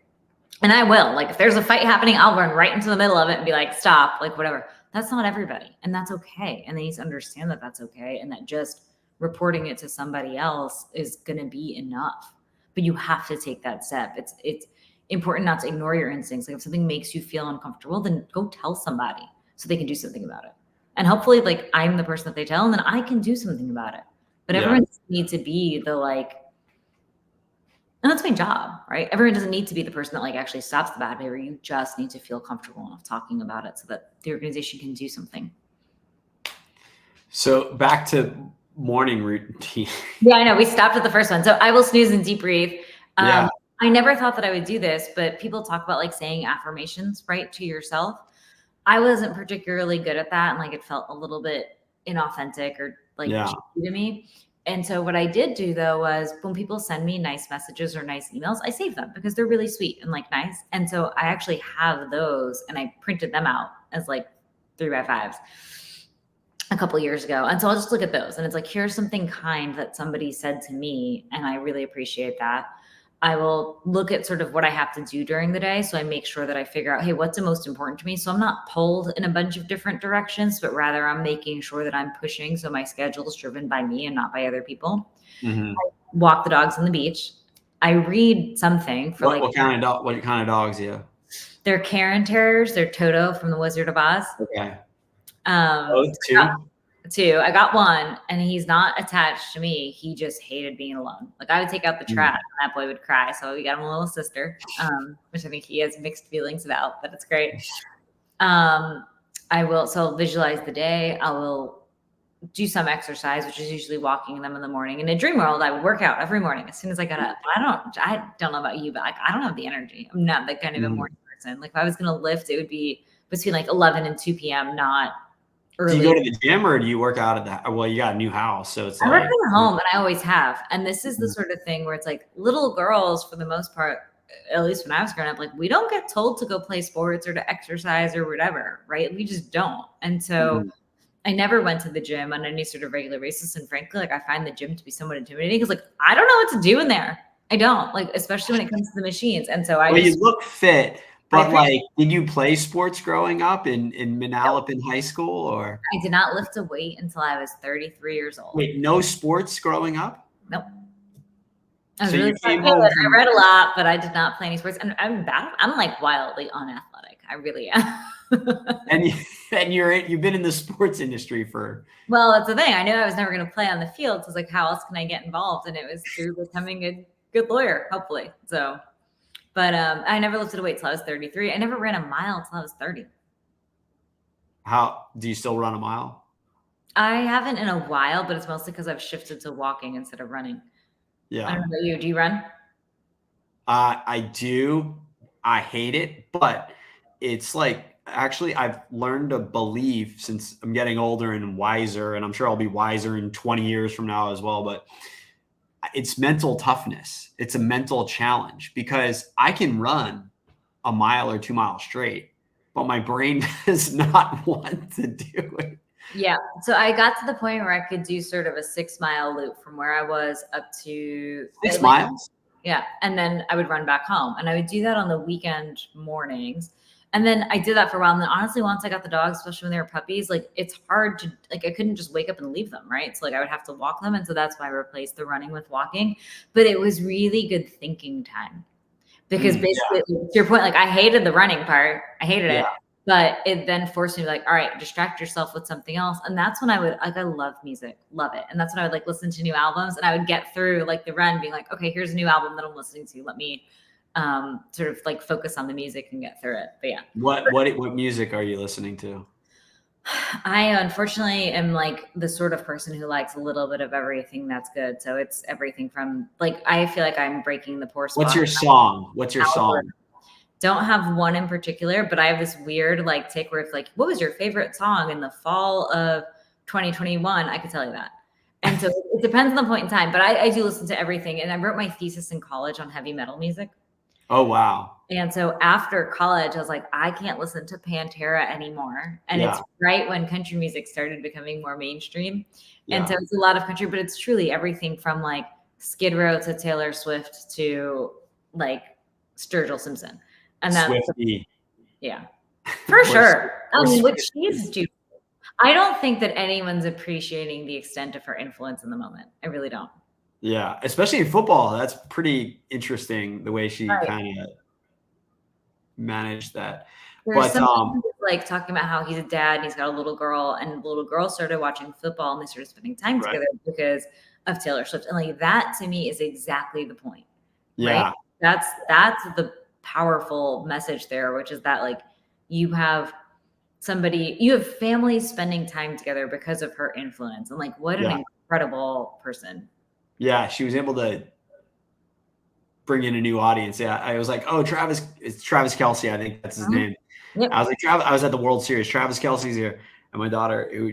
And I will, like, if there's a fight happening, I'll run right into the middle of it and be like, stop, like, whatever. That's not everybody. And that's okay. And they need to understand that that's okay. And that just reporting it to somebody else is going to be enough. But you have to take that step. It's important not to ignore your instincts. Like, if something makes you feel uncomfortable, then go tell somebody so they can do something about it. And hopefully, like, I'm the person that they tell, and then I can do something about it. But everyone needs to be the, like, and that's my job, right? Everyone doesn't need to be the person that, like, actually stops the bad behavior. You just need to feel comfortable enough talking about it so that the organization can do something. So back to morning routine. Yeah, I know. We stopped at the first one. So I will snooze and deep breathe. Yeah. I never thought that I would do this, but people talk about, like, saying affirmations, right, to yourself. I wasn't particularly good at that. And, like, it felt a little bit inauthentic or, like, cheesy to me. And so what I did do, though, was when people send me nice messages or nice emails, I save them because they're really sweet and, like, nice. And so I actually have those, and I printed them out as, like, 3x5s a couple years ago. And so I'll just look at those, and it's like, here's something kind that somebody said to me, and I really appreciate that. I will look at sort of what I have to do during the day. So I make sure that I figure out, hey, what's the most important to me? So I'm not pulled in a bunch of different directions, but rather I'm making sure that I'm pushing. So my schedule is driven by me and not by other people. Mm-hmm. I walk the dogs on the beach. I read something for what kind of dogs? Yeah. They're Karen Terriers. They're Toto from The Wizard of Oz. Okay. Two. I got one, and he's not attached to me. He just hated being alone. Like, I would take out the trash, and that boy would cry. So we got him a little sister, which I think he has mixed feelings about, but it's great. So I'll visualize the day. I will do some exercise, which is usually walking them in the morning. In a dream world, I would work out every morning as soon as I got up. I don't know about you, but, like, I don't have the energy. I'm not that kind of a morning person. Like, if I was going to lift, it would be between, like, 11 and 2 p.m., not early. Do you go to the gym, or do you work out at the? Well, you got a new house, so it's. I work at home, and I always have. And this is the sort of thing where it's like, little girls, for the most part, at least when I was growing up, like, we don't get told to go play sports or to exercise or whatever, right? We just don't. And so I never went to the gym on any sort of regular basis. And frankly, like, I find the gym to be somewhat intimidating because, like, I don't know what to do in there. I don't, like, especially when it comes to the machines. And so you look fit. But, like, did you play sports growing up in Manalapan in high school, or? I did not lift a weight until I was 33 years old. Wait, no sports growing up? Nope. I was really good. I read a lot, but I did not play any sports. And I'm like wildly unathletic. I really am. and you've been in the sports industry for. Well, that's the thing. I knew I was never going to play on the field. So I was like, how else can I get involved? And it was through becoming a good lawyer, hopefully. So. But I never lifted a weight till I was 33. I never ran a mile till I was 30. How do you still run a mile? I haven't in a while, but it's mostly because I've shifted to walking instead of running. Yeah. I don't know about you. Do you run? I do. I hate it, but it's like, actually, I've learned to believe, since I'm getting older and wiser, and I'm sure I'll be wiser in 20 years from now as well, but it's mental toughness. It's a mental challenge, because I can run a mile or 2 miles straight, but my brain does not want to do it. Yeah. So I got to the point where I could do sort of a 6-mile loop from where I was up to 6 miles. Yeah. And then I would run back home, and I would do that on the weekend mornings. And then I did that for a while. And then honestly, once I got the dogs, especially when they were puppies, like, it's hard to, like, I couldn't just wake up and leave them, right? So, like, I would have to walk them. And so that's why I replaced the running with walking. But it was really good thinking time, because basically, to your point, like, I hated the running part. I hated it. But it then forced me to, like, all right, distract yourself with something else. And that's when I would, like, I love music, love it. And that's when I would, like, listen to new albums, and I would get through, like, the run being like, okay, here's a new album that I'm listening to. Let me sort of, like, focus on the music and get through it. But yeah. What music are you listening to? I unfortunately am, like, the sort of person who likes a little bit of everything that's good. So it's everything from, like, I feel like I'm breaking the poor spot. What's your song? don't have one in particular, but I have this weird like take where it's like, what was your favorite song in the fall of 2021? I could tell you that. And so it depends on the point in time, but I do listen to everything. And I wrote my thesis in college on heavy metal music. Oh, wow. And so after college, I was like, I can't listen to Pantera anymore. And it's right when country music started becoming more mainstream. And so it's a lot of country, but it's truly everything from like Skid Row to Taylor Swift to like Sturgill Simpson. And that's Swiftie. Yeah, for sure. What she's doing. I don't think that anyone's appreciating the extent of her influence in the moment. I really don't. Yeah, especially in football. That's pretty interesting the way she kind of managed that. There's something like talking about how he's a dad and he's got a little girl, and the little girl started watching football and they started spending time together because of Taylor Swift. And like that to me is exactly the point. Yeah. Right? That's the powerful message there, which is that like you have families spending time together because of her influence. And like, what an incredible person. Yeah. She was able to bring in a new audience. Yeah. I was like, oh, it's Travis Kelce. I think that's his name. Yep. I was like, I was at the World Series. Travis Kelce's here. And my daughter, who,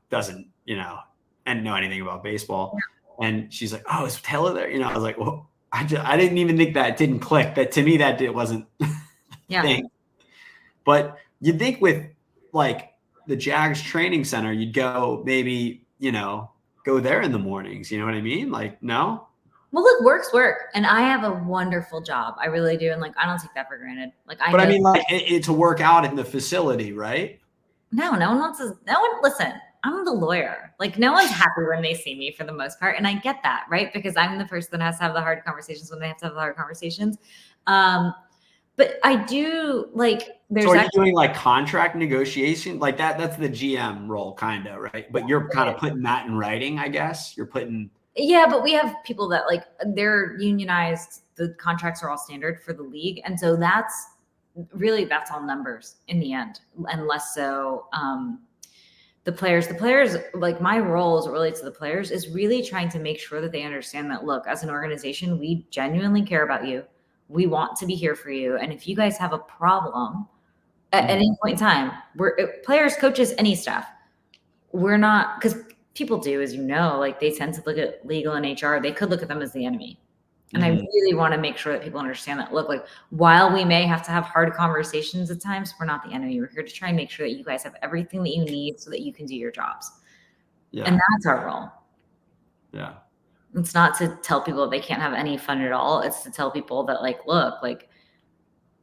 doesn't, and know anything about baseball. Yeah. And she's like, oh, is Taylor there? I was like, well, I didn't even think that didn't click. That to me, that wasn't thing. But you'd think with like the Jags training center, you'd go maybe, go there in the mornings. You know what I mean? Like, no. Well, look, work's work, and I have a wonderful job. I really do, and like I don't take that for granted. Like, I mean, like it's a work out in the facility, right? No one wants to. No one. Listen, I'm the lawyer. Like, no one's happy when they see me for the most part, and I get that, right? Because I'm the person that has to have the hard conversations when they have to have the hard conversations. But I do like. So are you doing like contract negotiation like that? That's the GM role, kind of, right? But you're kind of putting that in writing, I guess. You're putting. Yeah, but we have people that like they're unionized. The contracts are all standard for the league. And so that's all numbers in the end, and less so the players. The players, like my role as it relates to the players is really trying to make sure that they understand that, look, as an organization, we genuinely care about you. We want to be here for you. And if you guys have a problem at any point in time, players, coaches, any staff, we're not, because people do, as you know, like they tend to look at legal and HR. They could look at them as the enemy. And I really want to make sure that people understand that, look, like while we may have to have hard conversations at times, we're not the enemy. We're here to try and make sure that you guys have everything that you need so that you can do your jobs. Yeah. And that's our role. Yeah. It's not to tell people they can't have any fun at all. It's to tell people that, like, look, like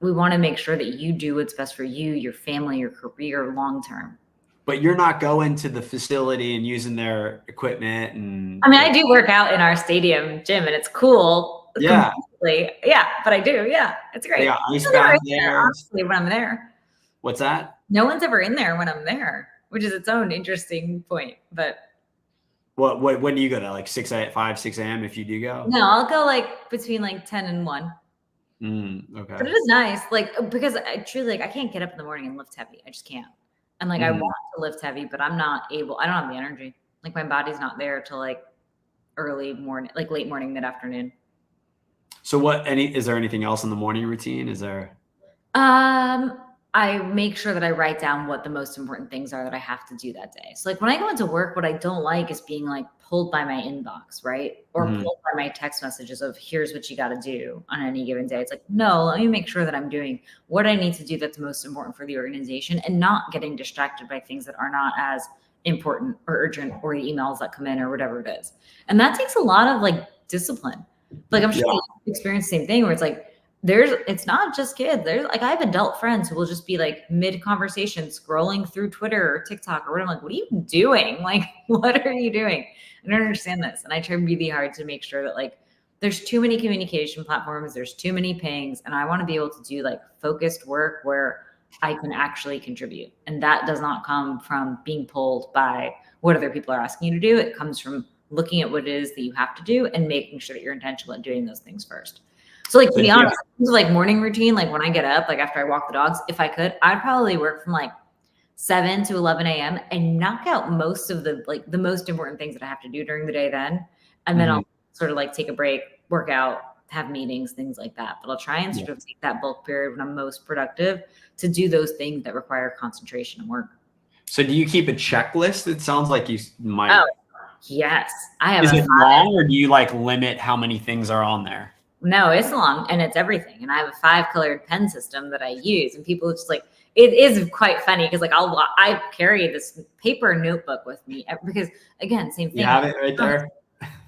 we want to make sure that you do what's best for you, your family, your career, long-term. But you're not going to the facility and using their equipment. And I mean, I do work out in our stadium gym, and it's cool. Yeah. Yeah, but I do. Yeah, it's great. Yeah, ice bath there. Honestly, when I'm there. What's that? No one's ever in there when I'm there, which is its own interesting point. But when do you go to? Like 6 a.m. if you do go? No, I'll go like between like 10 and 1. Okay. But it is nice, like because I truly like I can't get up in the morning and lift heavy. I just can't. And like I want to lift heavy, but I'm not able. I don't have the energy. Like my body's not there till like early morning, like late morning, mid afternoon. So is there anything else in the morning routine? Is there? I make sure that I write down what the most important things are that I have to do that day. So like when I go into work, what I don't like is being like pulled by my inbox, right? Or pulled by my text messages of here's what you got to do on any given day. It's like, no, let me make sure that I'm doing what I need to do that's most important for the organization and not getting distracted by things that are not as important or urgent or the emails that come in or whatever it is. And that takes a lot of like discipline. Like I'm sure you experience the same thing where it's like, it's not just kids. There's like, I have adult friends who will just be like mid conversation scrolling through Twitter or TikTok or whatever. I'm like, what are you doing? Like, what are you doing? I don't understand this. And I try really hard to make sure that like, there's too many communication platforms. There's too many pings. And I want to be able to do like focused work where I can actually contribute. And that does not come from being pulled by what other people are asking you to do. It comes from looking at what it is that you have to do and making sure that you're intentional in doing those things first. So like, to be honest, like morning routine, like when I get up, like after I walk the dogs, if I could, I'd probably work from like 7 to 11 a.m. and knock out most of the most important things that I have to do during the day then. And then I'll sort of like take a break, work out, have meetings, things like that. But I'll try and sort of take that bulk period when I'm most productive to do those things that require concentration and work. So do you keep a checklist? It sounds like you might. Oh, yes. I have. Is it long, or do you like limit how many things are on there? No, it's long and it's everything. And I have a 5-colored pen system that I use, and people just like, it is quite funny because like I carry this paper notebook with me because, again, same thing. You have it right there.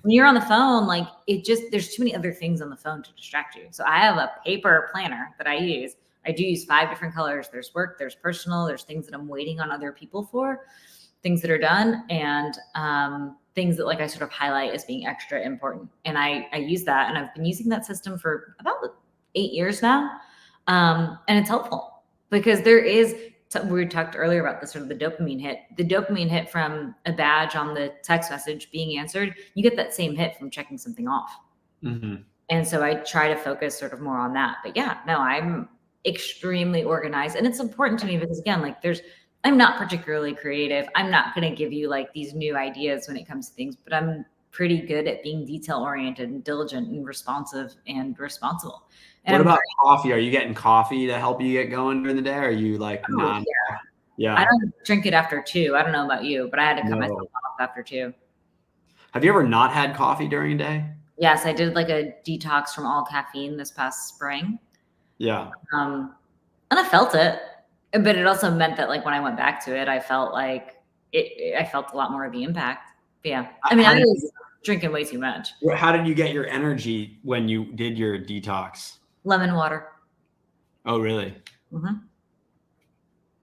When you're on the phone, like there's too many other things on the phone to distract you. So I have a paper planner that I use. I do use 5 different colors. There's work, there's personal, there's things that I'm waiting on other people for, things that are done, and things that like I sort of highlight as being extra important. And I use that, and I've been using that system for about 8 years now. And it's helpful because we talked earlier about the sort of the dopamine hit from a badge on the text message being answered. You get that same hit from checking something off. Mm-hmm. And so I try to focus sort of more on that. But yeah, no, I'm extremely organized, and it's important to me because, again, like I'm not particularly creative. I'm not going to give you like these new ideas when it comes to things, but I'm pretty good at being detail oriented and diligent and responsive and responsible. And what about coffee? Are you getting coffee to help you get going during the day? Or are you like, yeah. I don't drink it after 2. I don't know about you, but I had to cut myself off after 2. Have you ever not had coffee during a day? Yes, I did like a detox from all caffeine this past spring. Yeah. And I felt it, but it also meant that like when I went back to it, I felt like I felt a lot more of the impact. But yeah. I mean, I was drinking way too much. How did you get your energy when you did your detox? Lemon water. Oh, really? Mm-hmm.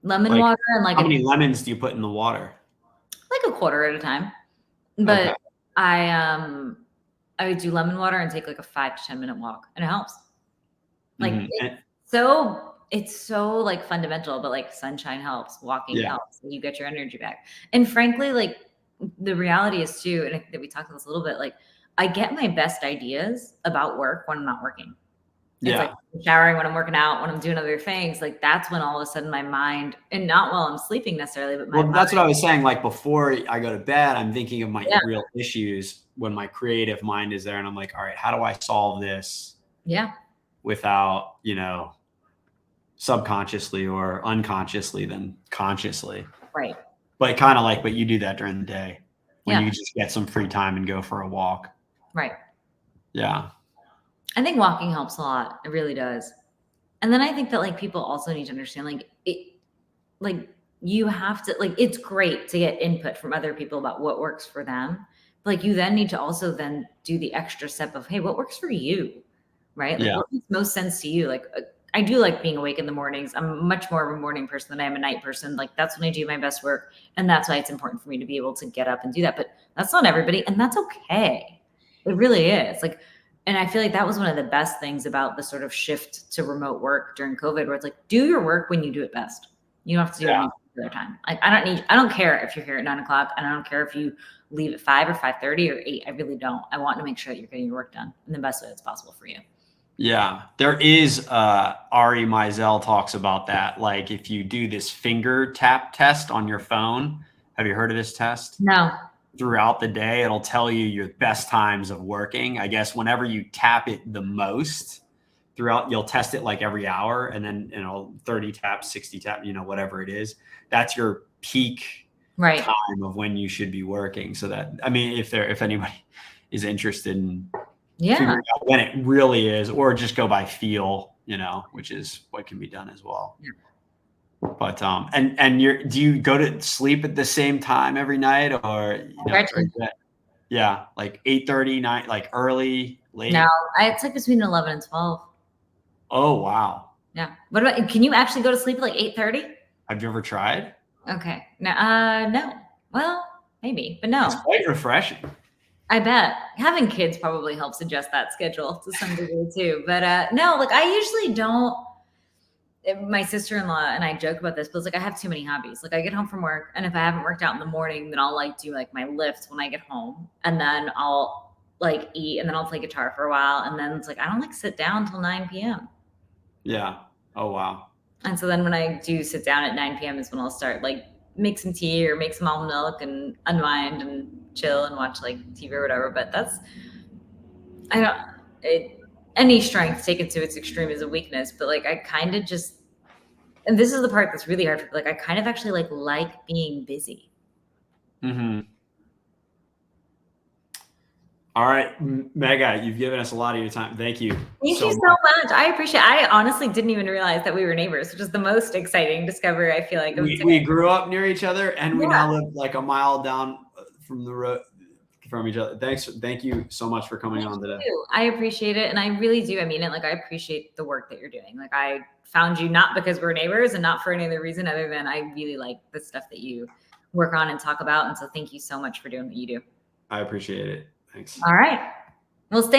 Lemon water and like how many lemons do you put in the water? Like a quarter at a time. But okay. I would do lemon water and take like a 5 to 10 minute walk, and it helps. Like it's so like fundamental, but like sunshine helps, walking helps, and you get your energy back. And frankly, like the reality is too, and I think that we talked about this a little bit, like I get my best ideas about work when I'm not working. It's like showering, when I'm working out, when I'm doing other things, like that's when all of a sudden my mind, and not while I'm sleeping necessarily, but my mind, that's what I was saying. Like before I go to bed, I'm thinking of my real issues when my creative mind is there, and I'm like, all right, how do I solve this? Yeah. Without, subconsciously or unconsciously, then consciously. Right. But kind of like, but you do that during the day when you just get some free time and go for a walk. Right. Yeah. I think walking helps a lot. It really does. And then I think that like people also need to understand, like you have to, like, it's great to get input from other people about what works for them. But like you then need to also then do the extra step of, hey, what works for you? Right? Like what makes most sense to you? Like I do like being awake in the mornings. I'm much more of a morning person than I am a night person. Like that's when I do my best work. And that's why it's important for me to be able to get up and do that. But that's not everybody. And that's okay. It really is. Like, and I feel like that was one of the best things about the sort of shift to remote work during COVID, where it's like, do your work when you do it best. You don't have to do it any other time. Like I don't care if you're here at 9 o'clock, and I don't care if you leave at 5 or 5:30 or 8. I really don't. I want to make sure that you're getting your work done in the best way that's possible for you. Yeah, there is Ari Meisel talks about that. Like if you do this finger tap test on your phone, have you heard of this test? No. Throughout the day, it'll tell you your best times of working. I guess whenever you tap it the most throughout, you'll test it like every hour, and then 30 taps, 60 taps, whatever it is. That's your peak time of when you should be working. So that, I mean, if anybody is interested in figuring out when it really is, or just go by feel, which is what can be done as well. Yeah. But do you go to sleep at the same time every night, or like 8:30, 9, like early, late? No, it's like between 11 and 12. Oh wow. Yeah. What about, can you actually go to sleep at like 8:30? Have you ever tried? Okay. No. No. Well, maybe, but no. It's quite refreshing. I bet having kids probably helps adjust that schedule to some degree too. But no, like I usually don't. My sister-in-law and I joke about this, but it's like I have too many hobbies. Like I get home from work, and if I haven't worked out in the morning, then I'll like do like my lifts when I get home, and then I'll like eat, and then I'll play guitar for a while, and then it's like I don't like sit down till 9 p.m. Yeah. Oh wow. And so then when I do sit down at 9 p.m. is when I'll start like make some tea or make some almond milk and unwind and chill and watch like TV or whatever. But any strength taken to its extreme is a weakness, but like I kind of just, and this is the part that's really hard for, like I kind of actually like being busy. Mm-hmm. All right, Megha, you've given us a lot of your time. Thank you. Thank you so much. I appreciate it. I honestly didn't even realize that we were neighbors, which is the most exciting discovery, I feel like. We grew up near each other, and we now live like a mile down from the road from each other. Thank you so much for coming on today. I appreciate it, and I really do. I mean it. Like I appreciate the work that you're doing. Like I found you not because we're neighbors and not for any other reason other than I really like the stuff that you work on and talk about. And so thank you so much for doing what you do. I appreciate it. Thanks. All right. Well, stay